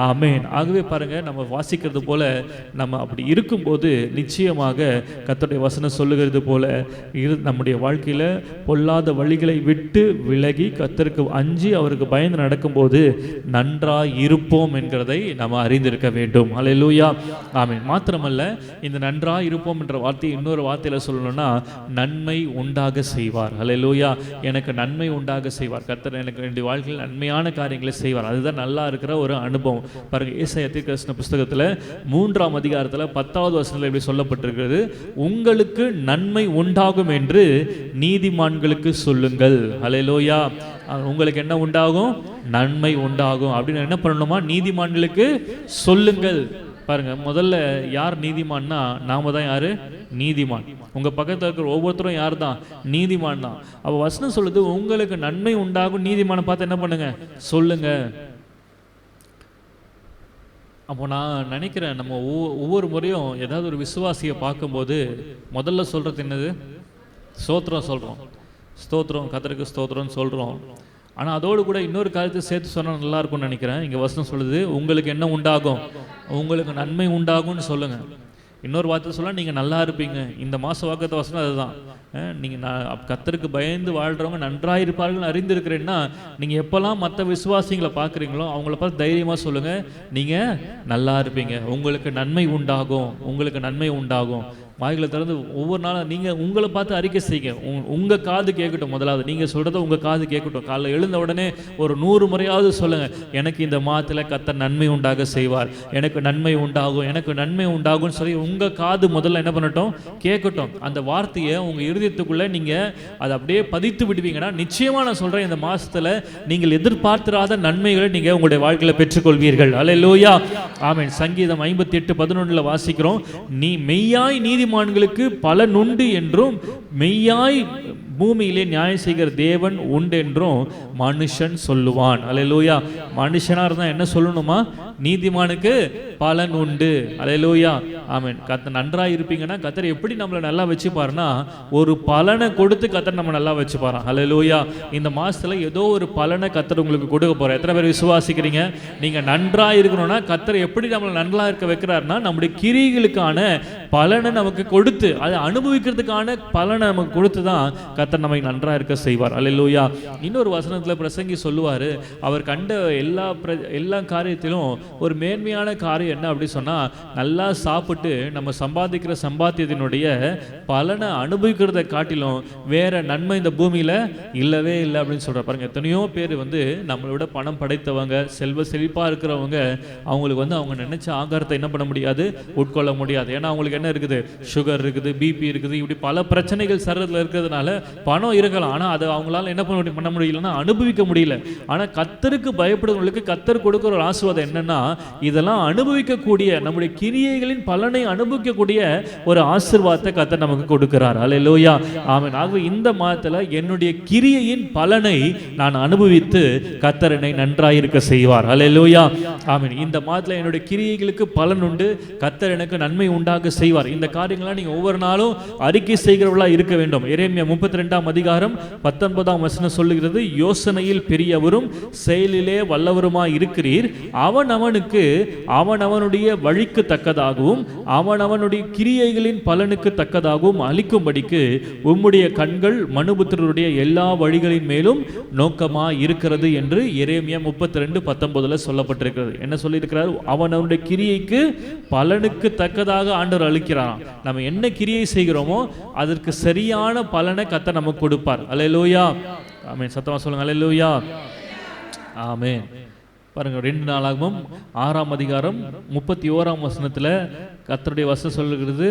ஆமென். ஆகவே பாருங்க, நம்ம வாசிக்கிறது போல நம்ம அப்படி இருக்கும்போது நிச்சயமாக கர்த்தருடைய வசனம் சொல்லுகிறது போல நம்முடைய வாழ்க்கையில பொல்லாத வழிகளை விட்டு விலகி கர்த்தருக்கு அஞ்சி அவருக்கு பயந்து நடக்கும்போது நன்றாய் இருப்போம் என்கிறதை நம்ம அறிந்திருக்க வேண்டும். ஹல்லேலூயா. ஆமென். மாத்திரமல்ல, இந்த நன்றாய் இருப்போம் என்ற வார்த்தை இன்னொரு வார்த்தையில சொல்லணும்னா, நன்மை உண்டாக செய்வார். ஹல்லேலூயா. எனக்கு நன்மை உண்டாக செய்வார். கர்த்தர் எனக்கு என்னுடைய வாழ்க்கையில் நன்மையான காரியங்களை செய்வார். அதுதான் நல்லா இருக்கிற ஒரு அனுபவம். பாருங்க, ஏசாயா தீர்க்கதரிசன புஸ்தகத்தில் 3ஆம் அதிகாரத்தில் 10வது வசனத்தில் எப்படி சொல்லப்பட்டிருக்கிறது, உங்களுக்கு நன்மை உண்டாகும் என்று நீதிமான்களுக்கு சொல்லுங்கள். ஹல்லேலூயா. உங்களுக்கு என்ன உண்டாகும்? நன்மை உண்டாகும் அப்படின்னு என்ன பண்ணணுமா? நீதிமான்களுக்கு சொல்லுங்கள். பாருங்க, முதல்ல யார் நீதிமான்னா, நாம தான் யாரு? நீதிமான். உங்க பக்கத்தில் இருக்கிற ஒவ்வொருத்தரும் யார் தான்? நீதிமான் தான். அப்ப வசனம் சொல்லுது, உங்களுக்கு நன்மை உண்டாகும். நீதிமானை பார்த்து என்ன பண்ணுங்க? சொல்லுங்க. அப்போ நான் நினைக்கிறேன், நம்ம ஒவ்வொரு முறையும் ஏதாவது ஒரு விசுவாசியை பார்க்கும்போது முதல்ல சொல்றது என்னது? ஸ்தோத்திரம் சொல்றோம். ஸ்தோத்திரம், கர்த்தருக்கு ஸ்தோத்திரம்னு சொல்றோம். ஆனால் அதோடு கூட இன்னொரு காரியத்தை சேர்த்து சொன்னால் நல்லா இருக்கும்னு நினைக்கிறேன். இங்கே வசனம் சொல்லுது, உங்களுக்கு என்ன உண்டாகும்? உங்களுக்கு நன்மை உண்டாகும்னு சொல்லுங்க. இன்னொரு வார்த்தை சொல்ல, நீங்கள் நல்லா இருப்பீங்க. இந்த மாத வாக்கத்தை வசனம் அதுதான். நீங்கள் கர்த்தருக்கு பயந்து வாழ்கிறவங்க நன்றாக இருப்பார்கள் அறிந்திருக்கிறேன்னா, நீங்கள் எப்போல்லாம் மற்ற விசுவாசிகளை பார்க்குறீங்களோ அவங்கள பார்த்து தைரியமாக சொல்லுங்கள், நீங்கள் நல்லா இருப்பீங்க, உங்களுக்கு நன்மை உண்டாகும், உங்களுக்கு நன்மை உண்டாகும். வாய்களை திறந்து ஒவ்வொரு நாளும் நீங்கள் உங்களை பார்த்து அறிக்கை செய்யுங்க. உங்கள் காது கேட்கட்டும். முதலாவது நீங்கள் சொல்கிறத உங்கள் காது கேட்கட்டும். காலைல எழுந்த உடனே ஒரு 100 முறையாவது சொல்லுங்கள், எனக்கு இந்த மாதத்தில் கர்த்தர் நன்மை உண்டாக செய்வார், எனக்கு நன்மை உண்டாகும், எனக்கு நன்மை உண்டாகும்னு சொல்லி உங்கள் காது முதல்ல என்ன பண்ணட்டும்? கேட்கட்டும். அந்த வார்த்தையை உங்கள் இருதயத்துக்குள்ளே நீங்கள் அதை அப்படியே பதித்து விடுவீங்கன்னா, நிச்சயமாக நான் சொல்கிறேன், இந்த மாதத்தில் நீங்கள் எதிர்பார்த்திராத நன்மைகளை நீங்கள் உங்களுடைய வாழ்க்கையில் பெற்றுக்கொள்வீர்கள். அல்லேலூயா. ஆமென். சங்கீதம் 58:11 வாசிக்கிறோம், நீ மெய்யாய் நீதிமான்களுக்கு பலன் உண்டு என்றும் மெய்யாய் பூமியிலே நியாயம் செய்கிற தேவன் உண்டு என்றும் மனுஷன் சொல்லுவான். அல்லேலூயா. மனுஷனா இருந்தா என்ன சொல்லணுமா? நீதிமானுக்கு பலன் உண்டு. அல்லேலூயா. ஆமென். கர்த்தர் நன்றா இருப்பீங்கன்னா கர்த்தர் எப்படி நம்மளை நல்லா வச்சுப்பாருன்னா, ஒரு பலனை கொடுத்து கர்த்தர் நம்ம நல்லா வச்சுப்பாராம். அல்லேலூயா. இந்த மாசத்துல ஏதோ ஒரு பலனை கர்த்தர் உங்களுக்கு கொடுக்க போறார். எத்தனை பேர் விசுவாசிக்கிறீங்க? நீங்க நன்றா இருக்கணும்னா கர்த்தர் எப்படி நம்மளை நன்றா இருக்க வைக்கிறாருன்னா, நம்முடைய கிரியைகளுக்கான பலனை நமக்கு கொடுத்து அதை அனுபவிக்கிறதுக்கான பலனை நமக்கு கொடுத்து தான் கர்த்தர் நம்மை நன்றா இருக்க செய்வார். அல்லேலூயா. இன்னொரு வசனத்துல பிரசங்கி சொல்லுவாரு, அவர் கண்ட எல்லா காரியத்திலும் ஒரு மேன்மையான காரியம் என்ன அப்படி சொன்னால், நல்லா சாப்பிட்டு நம்ம சம்பாதிக்கிற சம்பாத்தியத்தினுடைய பலனை அனுபவிக்கிறத காட்டிலும் வேற நன்மை இந்த பூமியில் இல்லவே இல்லை அப்படின்னு சொல்கிற பாருங்க. எத்தனையோ பேர் நம்மளோட பணம் படைத்தவங்க, செல்வ செழிப்பாக இருக்கிறவங்க, அவங்களுக்கு அவங்க நினைச்ச ஆகாரத்தை என்ன பண்ண முடியாது, உட்கொள்ள முடியாது. ஏன்னா அவங்களுக்கு என்ன இருக்குது, சுகர் இருக்குது, பிபி இருக்குது, இப்படி பல பிரச்சனைகள் சரீரத்தில் இருக்கிறதுனால பணம் இருக்கலாம், ஆனால் அது அவங்களால என்ன பண்ண முடியலன்னா அனுபவிக்க முடியல. ஆனால் கர்த்தருக்கு பயப்படுறவங்களுக்கு கர்த்தர் கொடுக்கிற ஒரு ஆசீர்வாதம் என்னன்னா, இதெல்லாம் அனுபவிக்கக்கூடிய, நம்முடைய கிரியைகளின் பலனை அனுபவிக்கக்கூடிய ஒரு ஆசீர்வாதத்தை கர்த்தர் நமக்கு கொடுக்கிறார். அல்லேலூயா, ஆமென். ஆகவே இந்த மாதத்தில் என்னுடைய கிரியையின் பலனை நான் அனுபவித்து கர்த்தர் என்னை நன்றாயிருக்க செய்வார். அல்லேலூயா, ஆமென். இந்த மாதத்தில் என்னுடைய கிரியைகளுக்கு பலன் உண்டு, கர்த்தர் எனக்கு நன்மை உண்டாக செய்வார். இந்த காரியங்களாம் நீங்க ஒவ்வொரு நாளும் அறிக்கை செய்கிறவர்களா இருக்க வேண்டும். எரேமியா 32ஆம் அதிகாரம் 19ஆம் வசனம் சொல்லுகிறது, யோசனையில் பெரியவரும் செயலிலே வல்லவருமாய் இருக்கிறீர், அவனவனுக்கு அவனவனுடைய வழிக்கு தக்கதாகவும் அவனவனுடைய கிரியைகளின் பலனுக்கு தக்கதாகவும் அளிக்கும்படிக்கு உம்முடைய கண்கள் மனுபுத்திரருடைய எல்லா வழிகளின் மேலும் நோக்கமாய் இருக்கிறது என்று எரேமியா 32:19 சொல்லப்பட்டிருக்கிறது. என்ன சொல்லியிருக்கிறார்? அவனவனுடைய கிரியைக்கு பலனுக்கு தக்கதாக ஆண்டவர் அளிக்கிறார். நம்ம என்ன கிரியை செய்கிறோமோ அதற்கு சரியான பலனை கர்த்தர் நமக்கு கொடுப்பார். அல்லேலூயா, ஆமென். சத்தமா சொல்லுங்க, அல்லேலூயா, ஆமென். பாருங்க, 2 நாளாகமும் 6ஆம் அதிகாரம் 31ஆம் வசனத்துல கர்த்தருடைய வசனம் சொல்லுகிறது,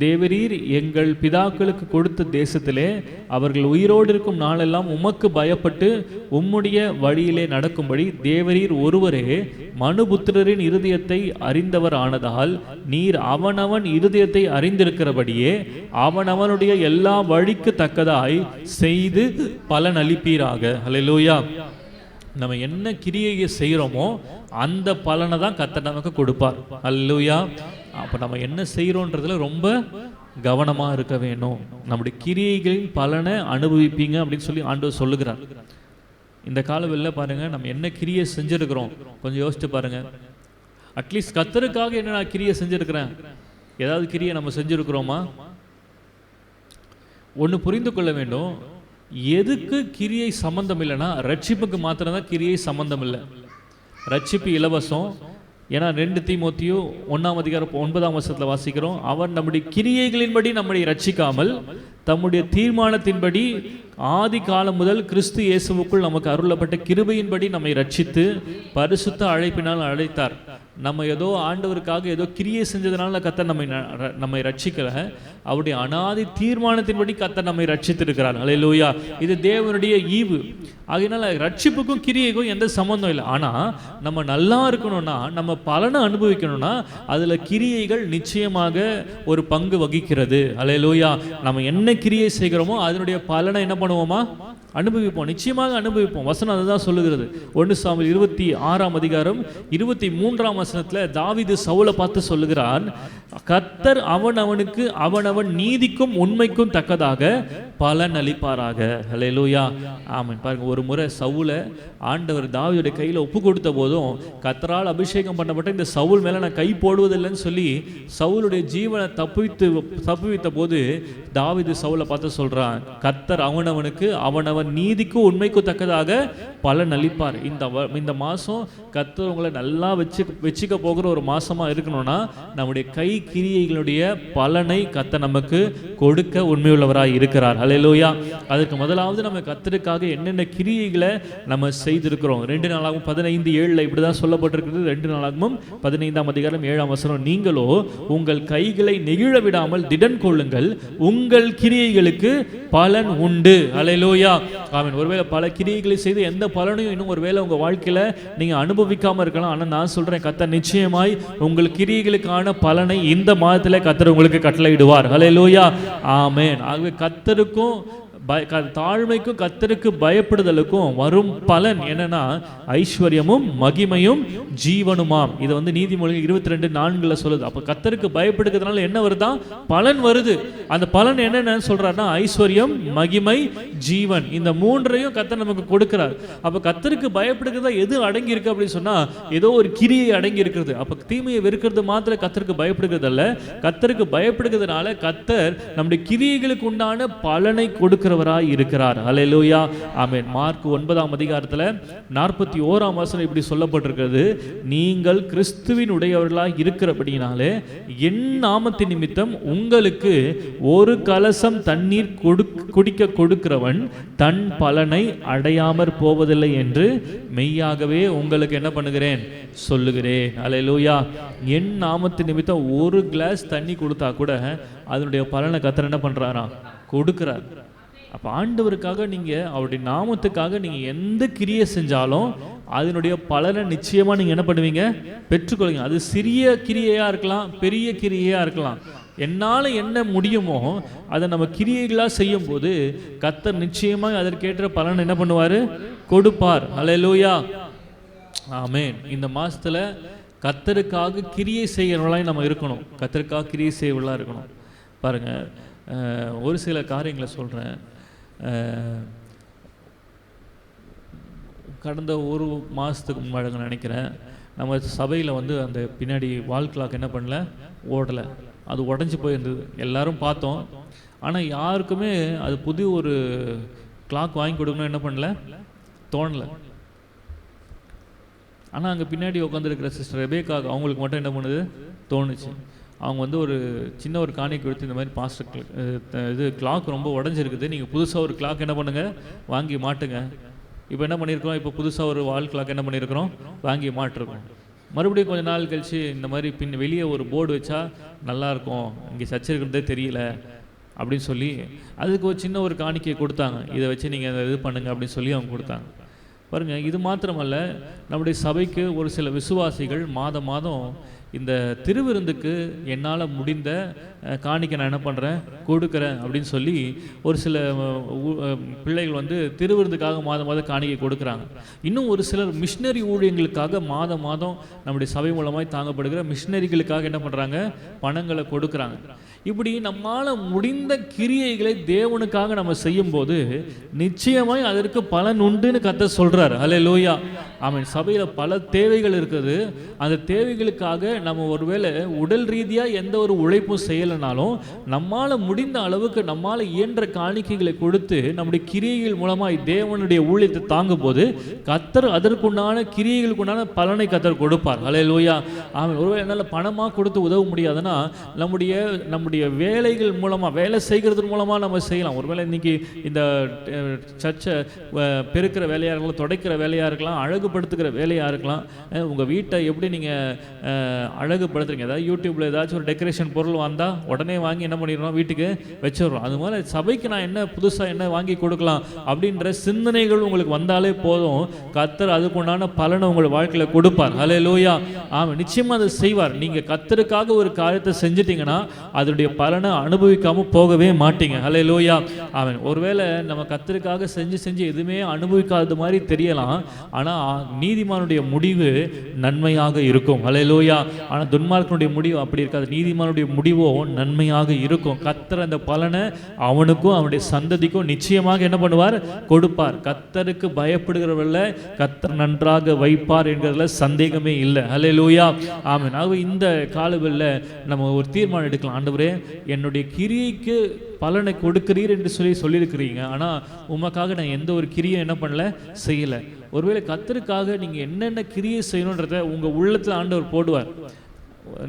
தேவரீர் எங்கள் பிதாக்களுக்கு கொடுத்த தேசத்திலே அவர்கள் உயிரோடு இருக்கும் நாளெல்லாம் உமக்கு பயப்பட்டு உம்முடைய வழியிலே நடக்கும்படி தேவரீர் ஒருவரே மனுபுத்திரரின் இருதயத்தை அறிந்தவர் ஆனதால் நீர் அவனவன் இருதயத்தை அறிந்திருக்கிறபடியே அவனவனுடைய எல்லா வழிக்கு தக்கதாய் செய்து பலன் அளிப்பீராக. அல்லேலூயா. நம்ம என்ன கிரியையை செய்கிறோமோ அந்த பலனை தான் கர்த்தர் நமக்கு கொடுப்பார். அல்லேலூயா. அப்போ நம்ம என்ன செய்கிறோன்றதுல ரொம்ப கவனமாக இருக்க வேணும். நம்முடைய கிரியைகளின் பலனை அனுபவிப்பீங்க அப்படின்னு சொல்லி ஆண்டவர் சொல்லுகிறார். இந்த காலவெளியில் பாருங்க, நம்ம என்ன கிரியை செஞ்சிருக்கிறோம் கொஞ்சம் யோசிச்சு பாருங்க. அட்லீஸ்ட் கர்த்தருக்காக என்ன நான் கிரியை செஞ்சிருக்கிறேன், ஏதாவது கிரியை நம்ம செஞ்சிருக்கிறோமா? ஒன்று புரிந்து கொள்ள வேண்டும், எதுக்கு கிரியை சம்பந்தம் இல்லைன்னா ரட்சிப்புக்கு மாத்திரம்தான் கிரியை சம்பந்தம் இல்லை. ரட்சிப்பு இலவசம். ஏன்னா 2 தீமோத்தேயு 1ஆம் அதிகாரம் 9ஆம் வசனத்தில் வாசிக்கிறோம், அவர் நம்முடைய கிரியைகளின்படி நம்மை ரட்சிக்காமல் தம்முடைய தீர்மானத்தின்படி ஆதி காலம் முதல் கிறிஸ்து இயேசுவுக்குள் நமக்கு அருளப்பட்ட கிருபையின்படி நம்மை ரட்சித்து பரிசுத்த அழைப்பினால் அழைத்தார். நம்ம ஏதோ ஆண்டவருக்காக ஏதோ கிரியை செஞ்சதுனால கர்த்தர் நம்மை ரட்சிக்கல, அவருடைய அனாதி தீர்மானத்தின்படி கர்த்தர் நம்மை ரட்சித்திருக்கிறார். அல்லேலூயா. இது தேவனுடைய ஈவு. அதனால ரட்சிப்புக்கும் கிரியைக்கும் எந்த சம்பந்தம் இல்லை. ஆனால் நம்ம நல்லா இருக்கணும்னா, நம்ம பலனை அனுபவிக்கணும்னா அதில் கிரியைகள் நிச்சயமாக ஒரு பங்கு வகிக்கிறது. அல்லேலூயா. நம்ம என்ன கிரியை செய்கிறோமோ அதனுடைய பலனை என்ன பண்ணுவோமா? அனுபவிப்போம், நிச்சயமாக அனுபவிப்போம். வசனம் அதுதான் சொல்லுகிறது. 1 சாமுவேல் 26ஆம் அதிகாரம் 23ஆம் வசனத்தில் தாவீது சவுலை பார்த்து சொல்லுகிறான், கர்த்தர் அவனவனுக்கு அவனவன் நீதிக்கும் உண்மைக்கும் தக்கதாக பலன் அளிப்பாராக. அல்லேலூயா, ஆமென். பாருங்க, ஒரு முறை சவுலை ஆண்டவர் தாவீதுடைய கையில் ஒப்பு கொடுத்த போதும் கர்த்தரால் அபிஷேகம் பண்ணப்பட்ட இந்த சவுல் மேலே நான் கை போடுவதில்லைன்னு சொல்லி சவுலுடைய ஜீவனை தப்புவித்த போது தாவீது சவுலை பார்த்து சொல்றான், கர்த்தர் அவனவனுக்கு அவனவன் நீதிக்கும் உண்மைக்கும் தக்கதாக பலன் அளிப்பார். இந்த மாசம் கர்த்தர் உங்களை நல்லா வச்சுக்க போகிற ஒரு மாசமா இருக்கணும்னா நம்முடைய கை கிரியைகளுடைய பலனை கர்த்தர் நமக்கு கொடுக்க உண்மையுள்ளவராய் இருக்கிறார். அல்லேலூயா. அதுக்கு முதலாவது நம்ம கர்த்தருக்காக என்னென்ன கிரியைகளை நம்ம செய்திருக்கிறோம். 2 நாளாகவும் 15:7 இப்படிதான் சொல்லப்பட்டிருக்கிறது. 2 நாளாகவும் 15ஆம் அதிகாரம் 7ஆம் வசனம், நீங்களோ உங்கள் கைகளை நெகிழ விடாமல் திடன் கொள்ளுங்கள், உங்கள் கிரியைகளுக்கு பலன் உண்டு. அல்லேலூயா, ஆமென். ஒருவேளை பல கிரியைகளை செய்து எந்த பலனையும் இன்னும் ஒருவேளை உங்க வாழ்க்கையில நீங்க அனுபவிக்காம இருக்கலாம். ஆனா நான் சொல்றேன், கர்த்தர் நிச்சயமாய் உங்கள் கிரியைகளுக்கான பலனை இந்த மாதத்துல கர்த்தர் உங்களுக்கு கட்டளையிடுவார். அல்லேலூயா, ஆமென். ஆகவே கர்த்தருக்கும் தாழ்மைக்கும் கர்த்தருக்கு பயப்படுதலுக்கும் வரும் பலன் என்னன்னா ஐஸ்வர்யமும் மகிமையும் ஜீவனுமாம். இது நீதிமொழிகள் 22:4 சொல்லுது. அப்ப கர்த்தருக்கு பயப்படுகிறதுனால என்ன வருதா? பலன் வருது. அந்த பலன் என்னன்னு சொல்றாருன்னா ஐஸ்வர்யம், மகிமை, ஜீவன். இந்த மூன்றையும் கர்த்தர் நமக்கு கொடுக்கிறார். அப்ப கர்த்தருக்கு பயப்படுகிறதா எது அடங்கி இருக்கு அப்படின்னு சொன்னா ஏதோ ஒரு கிரியை அடங்கி இருக்கிறது. அப்ப தீமையை வெறுக்கிறது மாத்திரம் கர்த்தருக்கு பயப்படுகிறது அல்ல. கர்த்தருக்கு பயப்படுகிறதுனால கர்த்தர் நம்முடைய கிரியைகளுக்கு உண்டான பலனை கொடுக்கிற கொடுக்கிறவராய் இருக்கிறார். ஹல்லேலூயா, ஆமென். மார்க் 9ஆம் அதிகாரத்தில் 41ஆம் வசனம் இப்படி சொல்லப்பட்டிருக்கிறது, நீங்கள் கிறிஸ்துவின் உடையவர்களாய் இருக்கிறபடினாலே என் நாமத்தின் நிமித்தம் உங்களுக்கு ஒரு கலசம் தண்ணீர் குடிக்க கொடுக்கிறவன் தன் பலனை அடையாமற் போவதில்லை என்று மெய்யாகவே உங்களுக்கு என்ன பண்ணுகிறேன், சொல்லுகிறேன். ஹல்லேலூயா. என் நாமத்தின் நிமித்தம் ஒரு கிளாஸ் தண்ணி கொடுத்தா கூட அதனுடைய பலனை கர்த்தர் என்ன பண்றாராம், கொடுக்கிறார். அப்போ ஆண்டவருக்காக நீங்கள் அவருடைய நாமத்துக்காக நீங்கள் எந்த கிரியை செஞ்சாலும் அதனுடைய பலனை நிச்சயமாக நீங்கள் என்ன பண்ணுவீங்க, பெற்றுக்கொள்வீங்க. அது சிறிய கிரியையாக இருக்கலாம், பெரிய கிரியையாக இருக்கலாம். என்னால் என்ன முடியுமோ அதை நம்ம கிரியைகளாக செய்யும் போது கர்த்தர் நிச்சயமாக அதற்கேற்ற பலனை என்ன பண்ணுவார், கொடுப்பார். ஹல்லேலூயா, ஆமென். இந்த மாதத்தில் கர்த்தருக்காக கிரியை செய்கிறவர்களாக நம்ம இருக்கணும். கர்த்தருக்காக கிரியை செய்கிறவர்களாக இருக்கணும். பாருங்கள், ஒரு சில காரியங்களை சொல்கிறேன். கடந்த ஒரு மாதத்துக்கு முன்னாடி நினைக்கிறேன், நம்ம சபையில் அந்த பின்னாடி வால் கிளாக் என்ன பண்ணல, ஓடலை. அது உடஞ்சி போயிருந்தது, எல்லாரும் பார்த்தோம். ஆனால் யாருக்குமே அது புது ஒரு கிளாக் வாங்கி கொடுக்கணும் என்ன பண்ணல, தோணலை. ஆனால் அங்கே பின்னாடி உட்காந்துருக்கிற சிஸ்டர் ரெபேக்காக அவங்களுக்கு மட்டும் என்ன பண்ணுது, தோணுச்சு. அவங்க ஒரு சின்ன ஒரு காணிக்கை கொடுத்து இந்த மாதிரி பாஸ்டர் இது கிளாக் ரொம்ப உடஞ்சிருக்குது, நீங்கள் புதுசாக ஒரு கிளாக் என்ன பண்ணுங்கள், வாங்கி மாட்டுங்க. இப்போ என்ன பண்ணியிருக்கிறோம், இப்போ புதுசாக ஒரு வால் கிளாக் என்ன பண்ணியிருக்கிறோம், வாங்கி மாட்டிருக்கோம். மறுபடியும் கொஞ்சம் நாள் கழித்து இந்த மாதிரி வெளியே ஒரு போர்டு வச்சா நல்லாயிருக்கும், இங்கே சர்ச்சை இருக்கிறதே தெரியல அப்படின்னு சொல்லி அதுக்கு ஒரு சின்ன ஒரு காணிக்கையை கொடுத்தாங்க. இதை வச்சு நீங்கள் இது பண்ணுங்க அப்படின்னு சொல்லி அவங்க கொடுத்தாங்க. பாருங்கள், இது மாத்திரமல்ல, நம்முடைய சபைக்கு ஒரு சில விசுவாசிகள் மாதம் மாதம் இந்த திருவிருந்துக்கு என்னால் முடிந்த காணிக்கை நான் என்ன பண்ணுறேன், கொடுக்குறேன் அப்படின்னு சொல்லி ஒரு சில பிள்ளைகள் திருவிருந்துக்காக மாதம் மாதம் காணிக்கை கொடுக்குறாங்க. இன்னும் ஒரு சிலர் மிஷினரி ஊழியங்களுக்காக மாதம் மாதம் நம்முடைய சபை மூலமாக தாங்கப்படுகிற மிஷினரிகளுக்காக என்ன பண்ணுறாங்க, பணங்களை கொடுக்குறாங்க. இப்படி நம்மால் முடிந்த கிரியைகளை தேவனுக்காக நம்ம செய்யும்போது நிச்சயமாய் அதற்கு பலன் உண்டுன்னு கர்த்தர் சொல்கிறார். ஹல்லேலூயா, ஆமென். சபையில் பல தேவைகள் இருக்குது. அந்த தேவைகளுக்காக நம்ம ஒருவேளை உடல் ரீதியாக எந்த ஒரு உழைப்பும் செய்யலைனாலும் நம்மால் முடிந்த அளவுக்கு நம்மால் இயன்ற காணிக்கைகளை கொடுத்து நம்முடைய கிரியைகள் மூலமாக தேவனுடைய ஊழியத்தை தாங்கும் போது கர்த்தர் அதற்குண்டான கிரியைகளுக்குண்டான பலனை கர்த்தர் கொடுப்பார். ஹல்லேலூயா, ஆமென். ஒருவேளை என்னால் பணமாக கொடுத்து உதவ முடியாதுன்னா நம்முடைய வேலைகள் மூலமாக, வேலை செய்கிறது மூலமாக நம்ம செய்யலாம். ஒருவேளை இன்னைக்கு இந்த சர்ச்சை பெருக்கிற வேலையாக இருக்கலாம், துடைக்கிற வேலையாக இருக்கலாம், அழகுபடுத்துகிற வேலையாக இருக்கலாம். உங்கள் வீட்டை எப்படி நீங்கள் அழகுபடுத்துறீங்க, ஏதாவது யூடியூப்பில் ஏதாச்சும் ஒரு டெக்கரேஷன் பொருள் வந்தால் உடனே வாங்கி என்ன பண்ணிடுறோம், வீட்டுக்கு வச்சிடுறோம். அது மாதிரி சபைக்கு நான் என்ன புதுசாக என்ன வாங்கி கொடுக்கலாம் அப்படின்ற சிந்தனைகள் உங்களுக்கு வந்தாலே போதும், கர்த்தர் அதுக்குண்டான பலனை உங்கள் வாழ்க்கையில் கொடுப்பார். ஹல்லேலூயா, ஆமாம். நிச்சயமாக அதை செய்வார். நீங்கள் கர்த்தருக்காக ஒரு காரியத்தை செஞ்சிட்டிங்கன்னா அதனுடைய பலனை அனுபவிக்காமல் போகவே மாட்டீங்க. ஹல்லேலூயா, ஆமென். ஒருவேளை நம்ம கர்த்தருக்காக செஞ்சு எதுவுமே அனுபவிக்காத மாதிரி தெரியலாம், ஆனால் நீதிமானுடைய முடிவு நன்மையாக இருக்கும். ஹல்லேலூயா. ஆனால் துன்மார்க்கனுடைய முடிவு அப்படி இருக்காது. நீதிமானுடைய முடிவோ நன்மையாக இருக்கும். கர்த்தர் அந்த பலனை அவனுக்கும் அவனுடைய சந்ததிக்கும் நிச்சயமாக என்ன பண்ணுவார், கொடுப்பார். கர்த்தருக்கு பயப்படுகிறவர்கள கர்த்தர் நன்றாக வைப்பார் என்கிறதுல சந்தேகமே இல்லை. ஹல்லேலூயா, ஆமென். ஆகவே இந்த காலவெளியில் நம்ம ஒரு தீர்மானம் எடுக்கலாம். ஆண்டவரே, என்னுடைய கிரியைக்கு பலனை கொடுக்கிறீர் என்று சொல்லியிருக்கிறீங்க, ஆனால் உமக்காக நான் எந்த ஒரு கிரியை என்ன பண்ணல, செய்யலை. ஒருவேளை கர்த்தருக்காக நீங்கள் என்னென்ன கிரியை செய்யணுன்றதை உங்கள் உள்ளத்தில் ஆண்டவர் போடுவார்.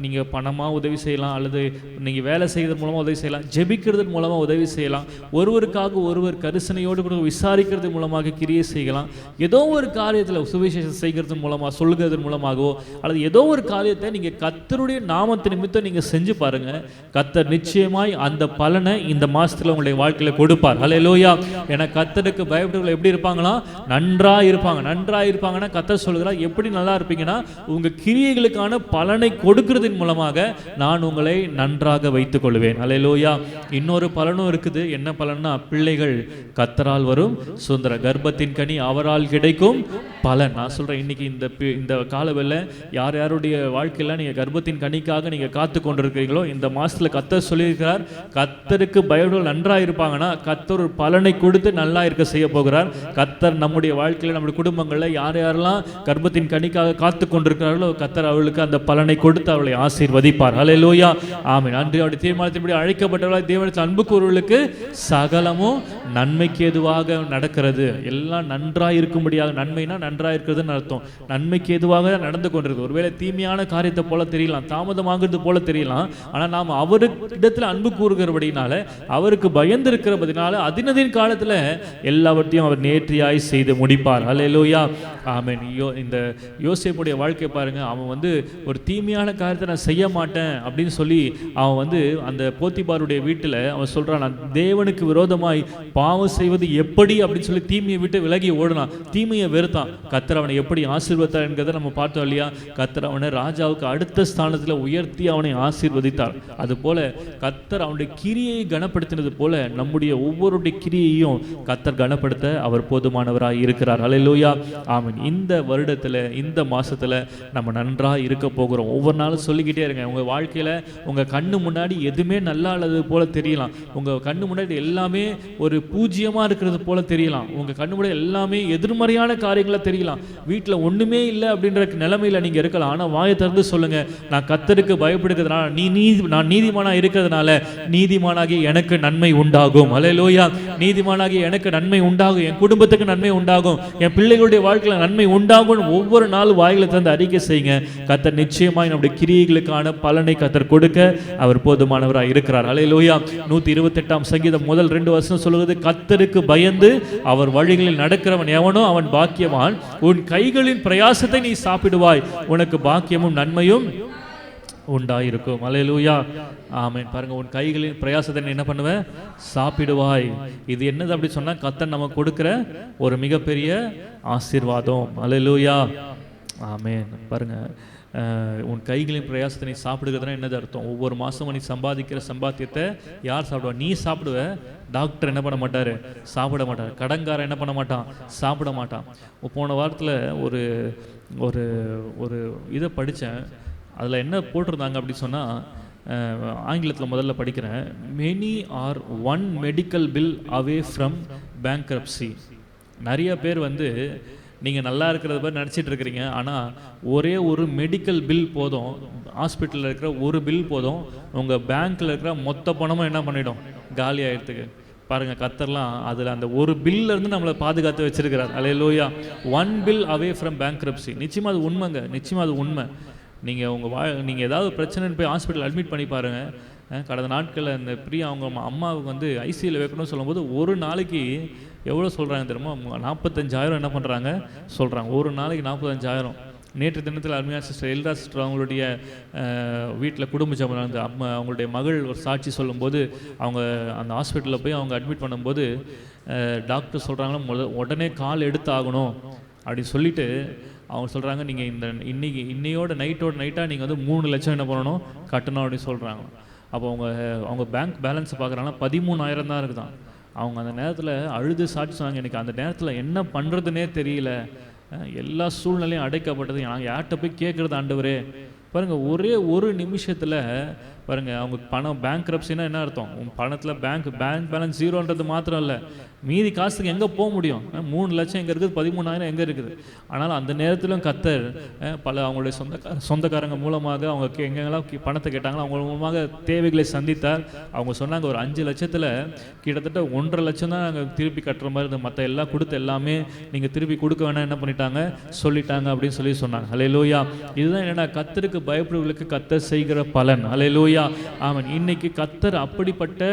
நீங்கள் பணமாக உதவி செய்யலாம், அல்லது நீங்கள் வேலை செய்கிறது மூலமாக உதவி செய்யலாம், ஜெபிக்கிறது மூலமாக உதவி செய்யலாம், ஒருவருக்காக ஒருவர் கரிசனையோடு கூட விசாரிக்கிறது மூலமாக கிரியை செய்யலாம். ஏதோ ஒரு காரியத்தில் சுவிசேஷம் செய்கிறது மூலமாக, சொல்கிறது மூலமாகவோ, அல்லது ஏதோ ஒரு காரியத்தை நீங்கள் கர்த்தருடைய நாமத்து நிமித்தம் நீங்கள் செஞ்சு பாருங்கள். கர்த்தர் நிச்சயமாய் அந்த பலனை இந்த மாதத்தில் உங்களுடைய வாழ்க்கையில் கொடுப்பார். ஹல்லேலூயா. ஏன்னா கர்த்தருக்கு பயப்படுறவர்கள் எப்படி இருப்பாங்களா, நன்றாக இருப்பாங்கன்னா கர்த்தர் சொல்கிறார், எப்படி நல்லா இருப்பீங்கன்னா உங்கள் கிரியைகளுக்கான பலனை கொடுக்கிறதின் மூலமாக நான் உங்களை நன்றாக வைத்துக் கொள்வேன். ஹல்லேலூயா. இன்னொரு பலனும் இருக்குது. என்ன பலன்னா, பிள்ளைகள் கர்த்தரால் வரும் சுதந்திர, கர்ப்பத்தின் கனி அவரால் கிடைக்கும் பலன். நான் சொல்றேன், இன்னைக்கு இந்த காலவெல்ல யார் யாருடைய வாழ்க்கையில நீங்க கர்ப்பத்தின் கனிக்காக நீங்க காத்து கொண்டிருக்கிறீங்களோ, இந்த மாசத்துல கர்த்தர் சொல்லியிருக்கிறார், கர்த்தருக்கு பயப்படுவர்கள் நன்றாக இருப்பாங்கன்னா கர்த்தர் ஒரு பலனை கொடுத்து நல்லா இருக்க செய்ய போகிறார். கர்த்தர் நம்முடைய வாழ்க்கையில, நம்முடைய குடும்பங்கள்ல யார் யாரெல்லாம் கர்ப்பத்தின் கனிக்காக காத்து கொண்டிருக்கிறார்களோ கர்த்தர் அவர்களுக்கு அந்த பலனை கொடுத்து அவளை ஆசீர்வதிப்பார். ஹல்லேலூயா, ஆமென். அன்று அவருடைய தீர்மானத்தின்படி அழைக்கப்பட்டவர்களாய் தேவனிடத்தில் அன்பு கூறுவர்களுக்கு சகலமும் நன்மைக்கு ஏதுவாக நடக்கிறது. எல்லாம் நன்றாக இருக்கும்படியாக, நன்மைனா நன்றாக இருக்கிறதுன்னு அர்த்தம், நன்மைக்கு ஏதுவாக நடந்து கொண்டிருக்கு. ஒருவேளை தீமையான காரியத்தை போல தெரியலாம், தாமதமாகிறது போல தெரியலாம், ஆனால் நாம் அவரிடத்தில் அன்பு கூறுகிறபடினால, அவருக்கு பயந்து இருக்கிறபடினால அதினதின் காலத்தில் எல்லாவற்றையும் அவர் நேர்த்தியாய் செய்து முடிப்பார். ஹல்லேலூயா, ஆமென். இந்த யோசேப்புடைய வாழ்க்கை பாருங்க. அவன் வந்து ஒரு தீமையான காரியத்தை நான் செய்ய மாட்டேன் அப்படின்னு சொல்லி அவன் வந்து அந்த போத்திபாருடைய வீட்டில் அவன் சொல்றான், நான் தேவனுக்கு விரோதமாய் பாவம் செய்வது எப்படி அப்படின்னு சொல்லி தீமையை விட்டு விலகி ஓடினான், தீமையை வெறுத்தான். கர்த்தர் அவனை எப்படி ஆசீர்வதித்தார் என்கிறத நம்ம பார்த்தோம் இல்லையா? கர்த்தர் அவனை ராஜாவுக்கு அடுத்த ஸ்தானத்தில் உயர்த்தி அவனை ஆசீர்வதித்தார். அதுபோல கர்த்தர் அவனுடைய கிரியை கனப்படுத்தினது போல நம்முடைய ஒவ்வொருடைய கிரியையும் கர்த்தர் கனப்படுத்த அவர் போதுமானவராய் இருக்கிறார். ஹல்லேலூயா, ஆமென். இந்த வருடத்தில், இந்த மாசத்துல நம்ம நன்றாக இருக்க போகிறோம். ஒவ்வொரு நாளும் சொல்லிக்கிட்டே இருங்க. உங்க வாழ்க்கையில உங்க கண்ணு முன்னாடி எதுவுமே நல்லா இல்லாதது போல தெரியலாம், உங்க கண்ணு முன்னாடி எல்லாமே ஒரு பூஜ்யமா இருக்கிறது போல தெரியலாம், உங்க கண்ணு முன்னாடி எல்லாமே எதிர்மறையான காரியங்களா தெரியலாம், வீட்டில் ஒண்ணுமே இல்லை அப்படின்ற நிலைமையில நீங்க இருக்கலாம். ஆனா வாயை திறந்து சொல்லுங்க, நான் கர்த்தருக்கு பயப்படுகிறதுனால, நான் நீதிமானா இருக்கிறதுனால நீதிமானாகி எனக்கு நன்மை உண்டாகும். ஹல்லேலூயா, நீதிமானாகி எனக்கு நன்மை உண்டாகும், என் குடும்பத்துக்கு நன்மை உண்டாகும், என் பிள்ளைகளுடைய வாழ்க்கையில் நன்மை உண்டாகும். ஒவ்வொரு நாள் வாயில தந்து அறிக்கை செய்யுங்க. கர்த்தர் நிச்சயமாய் நம்முடைய கிரியைகளுக்கான பலனை கர்த்தர் கொடுக்க அவர் போதுமானவராய் இருக்கிறார். ஹல்லேலூயா. 128ஆம் சங்கீதம் முதல் 2 வசனம் சொல்லுகிறது, கர்த்தருக்கு பயந்து அவர் வழிகளில் நடக்கிறவன் எவனோ அவன் பாக்கியவான், உன் கைகளின் பிரயாசத்தை நீ சாப்பிடுவாய், உனக்கு பாக்கியமும் நன்மையும் உண்டாயிருக்கும். ஹல்லேலூயா, ஆமென். பாருங்க, உன் கைகளின் பிரயாசத்தை நீ என்ன பண்ணுவ? சாப்பிடுவாய். இது என்னது அப்படி சொன்னா, கர்த்தர் நமக்கு கொடுக்கிற ஒரு மிகப்பெரிய ஆசீர்வாதம். ஹல்லேலூயா, ஆமென். பாருங்க, உன் கைகளின் பிரயாசத்தை நீ சாப்பிடுகிறதுனா என்னது அர்த்தம்? ஒவ்வொரு மாதமும் நீ சம்பாதிக்கிற சம்பாத்தியத்தை யார் சாப்பிடுவா? நீ சாப்பிடுவ. டாக்டர் என்ன பண்ண மாட்டார்? சாப்பிட மாட்டார். கடன்காரன் என்ன பண்ண மாட்டான்? சாப்பிட மாட்டான். போன வாரத்தில் ஒரு ஒரு ஒரு இதை படித்தேன். அதில் என்ன போட்டிருந்தாங்க அப்படி சொன்னால், ஆங்கிலத்தில் முதல்ல படிக்கிறேன், many R one medical bill away from bankruptcy. நிறைய பேர் வந்து நீங்கள் நல்லா இருக்கிறத மாதிரி நினச்சிட்டு இருக்கிறீங்க, ஆனால் ஒரே ஒரு மெடிக்கல் பில் போதும், ஹாஸ்பிட்டலில் இருக்கிற ஒரு பில் போதும், உங்கள் பேங்க்கில் இருக்கிற மொத்த பணமும் என்ன பண்ணிடும்? காலி ஆகிடுறதுக்கு. பாருங்கள், கர்த்தர்லாம் அதில் அந்த ஒரு பில்லேருந்து நம்மளை பாதுகாத்து வச்சிருக்கிறார். Hallelujah, one bill away from bankruptcy. நிச்சயமாக அது உண்மைங்க, நிச்சயமாக அது உண்மை. நீங்கள் ஏதாவது பிரச்சனைன்னு போய் ஹாஸ்பிட்டல் அட்மிட் பண்ணி பாருங்கள். கடந்த நாட்களில் இந்த பிரியா அவங்க அம்மாவுக்கு வந்து ஐசியூவில் வைக்கணும்னு சொல்லும்போது ஒரு நாளைக்கு எவ்வளோ சொல்கிறாங்க தெரியுமா? 45,000 என்ன பண்ணுறாங்க சொல்கிறாங்க. ஒரு நாளைக்கு 45,000. நேற்று தினத்தில் அருமையான சிஸ்டர் எல்ரா சிஸ்டர் அவங்களுடைய வீட்டில் குடும்ப ஜெபம் நடந்து அவங்களுடைய மகள் ஒரு சாட்சி சொல்லும்போது, அவங்க அந்த ஹாஸ்பிட்டலில் போய் அவங்க அட்மிட் பண்ணும்போது டாக்டர் சொல்கிறாங்களா, உடனே கால் எடுத்து ஆகணும் அப்படின்னு சொல்லிட்டு அவங்க சொல்கிறாங்க, நீங்கள் இன்னையோட நைட்டாக நீங்கள் வந்து 3 லட்சம் என்ன பண்ணணும், கட்டணும் அப்படின்னு சொல்கிறாங்க. அப்போ அவங்க பேங்க் பேலன்ஸை பார்க்குறாங்கன்னா 13,000 தான் இருக்குதான். அவங்க அந்த நேரத்தில் அழுது சாட்சி சொன்னாங்க, எனக்கு அந்த நேரத்தில் என்ன பண்ணுறதுனே தெரியல, எல்லா சூழ்நிலையும் அடைக்கப்பட்டது, நாங்கள் யார்கிட்ட போய் கேட்குறது ஆண்டவரே. பாருங்கள், ஒரே ஒரு நிமிஷத்தில் பாருங்கள், அவங்க பணம் பேங்க்ரப்சினா என்ன அர்த்தம்? உங்கள் பணத்தில் பேங்க் பேலன்ஸ் 0ன்றது மாத்திரம் இல்லை, மீதி காசுக்கு எங்கே போக முடியும்? 3 லட்சம் எங்கே இருக்குது? 13,000 எங்கே இருக்குது? ஆனால் அந்த நேரத்திலும் கர்த்தர் அவங்களுடைய சொந்தக்காரங்க மூலமாக அவங்க எங்கெங்கெல்லாம் பணத்தை கேட்டாங்களோ அவங்க மூலமாக தேவைகளை சந்தித்தார். அவங்க சொன்னாங்க, ஒரு 5 லட்சத்தில் கிட்டத்தட்ட 1.5 லட்சம் தான் நாங்கள் திருப்பி கட்டுற மாதிரி இருந்தது, மற்ற எல்லாம் கொடுத்து எல்லாமே நீங்கள் திருப்பி கொடுக்க வேணாம் என்ன பண்ணிட்டாங்க சொல்லிட்டாங்க அப்படின்னு சொல்லி சொன்னாங்க. ஹல்லேலூயா, இதுதான் என்னென்னா கர்த்தருக்கு பயப்படுவர்களுக்கு கர்த்தர் செய்கிற பலன். ஹல்லேலூயா, ஆமென். இன்னைக்கு கர்த்தர் அப்படிப்பட்ட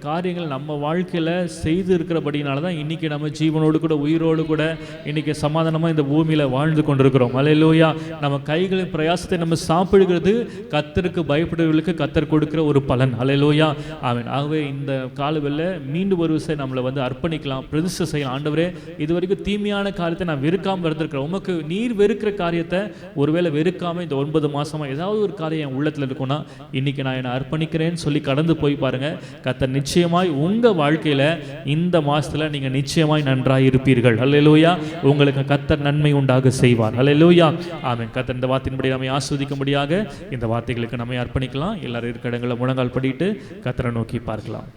காரியங்கள் நம்ம வாழ்க்கையில் செய்து இருக்கிறபடினால தான் இன்னைக்கு நம்ம ஜீவனோடு கூட உயிரோடு கூட இன்னைக்கு சமாதானமாக இந்த பூமியில் வாழ்ந்து கொண்டிருக்கிறோம். ஹல்லேலூயா, நம்ம கைகளின் பிரயாசத்தை நம்ம சாப்பிடுகிறது கர்த்தருக்கு பயப்படுவர்களுக்கு கர்த்தர் கொடுக்கிற ஒரு பலன். ஹல்லேலூயா, ஆமென். ஆகவே இந்த காலவெல்ல மீண்டும் ஒரு விஷயம் நம்மளை வந்து அர்ப்பணிக்கலாம், பிரதிஷ்டை செய்யலாம். ஆண்டவரே, இது வரைக்கும் தீமையான காரியத்தை நான் வெறுக்காமல் இருந்திருக்கிறேன், உமக்கு நீர் வெறுக்கிற காரியத்தை ஒருவேளை வெறுக்காமல் இந்த 9 மாசமாக ஏதாவது ஒரு காரியம் என் உள்ளத்தில் இருக்குன்னா இன்னைக்கு நான் என்னை அர்ப்பணிக்கிறேன்னு சொல்லி கடந்து போய் பாருங்க. கர்த்தர் நிச்சயமாய் உங்க வாழ்க்கையில இந்த மாசத்துல நீங்க நிச்சயமாய் நன்றாய் இருப்பீர்கள். ஹல்லேலூயா, உங்களுக்கு கர்த்தர் நன்மை உண்டாக செய்வார். ஹல்லேலூயா, ஆமென். கர்த்தர் இந்த வார்த்தையின்படி நம்மை ஆஸ்வதிக்கும்படியாக இந்த வார்த்தைகளுக்கு நம்மை அர்ப்பணிக்கலாம். எல்லாரும் இருக்கிற இடங்களில் முழங்கால் படிட்டு கர்த்தரை நோக்கி பார்க்கலாம்.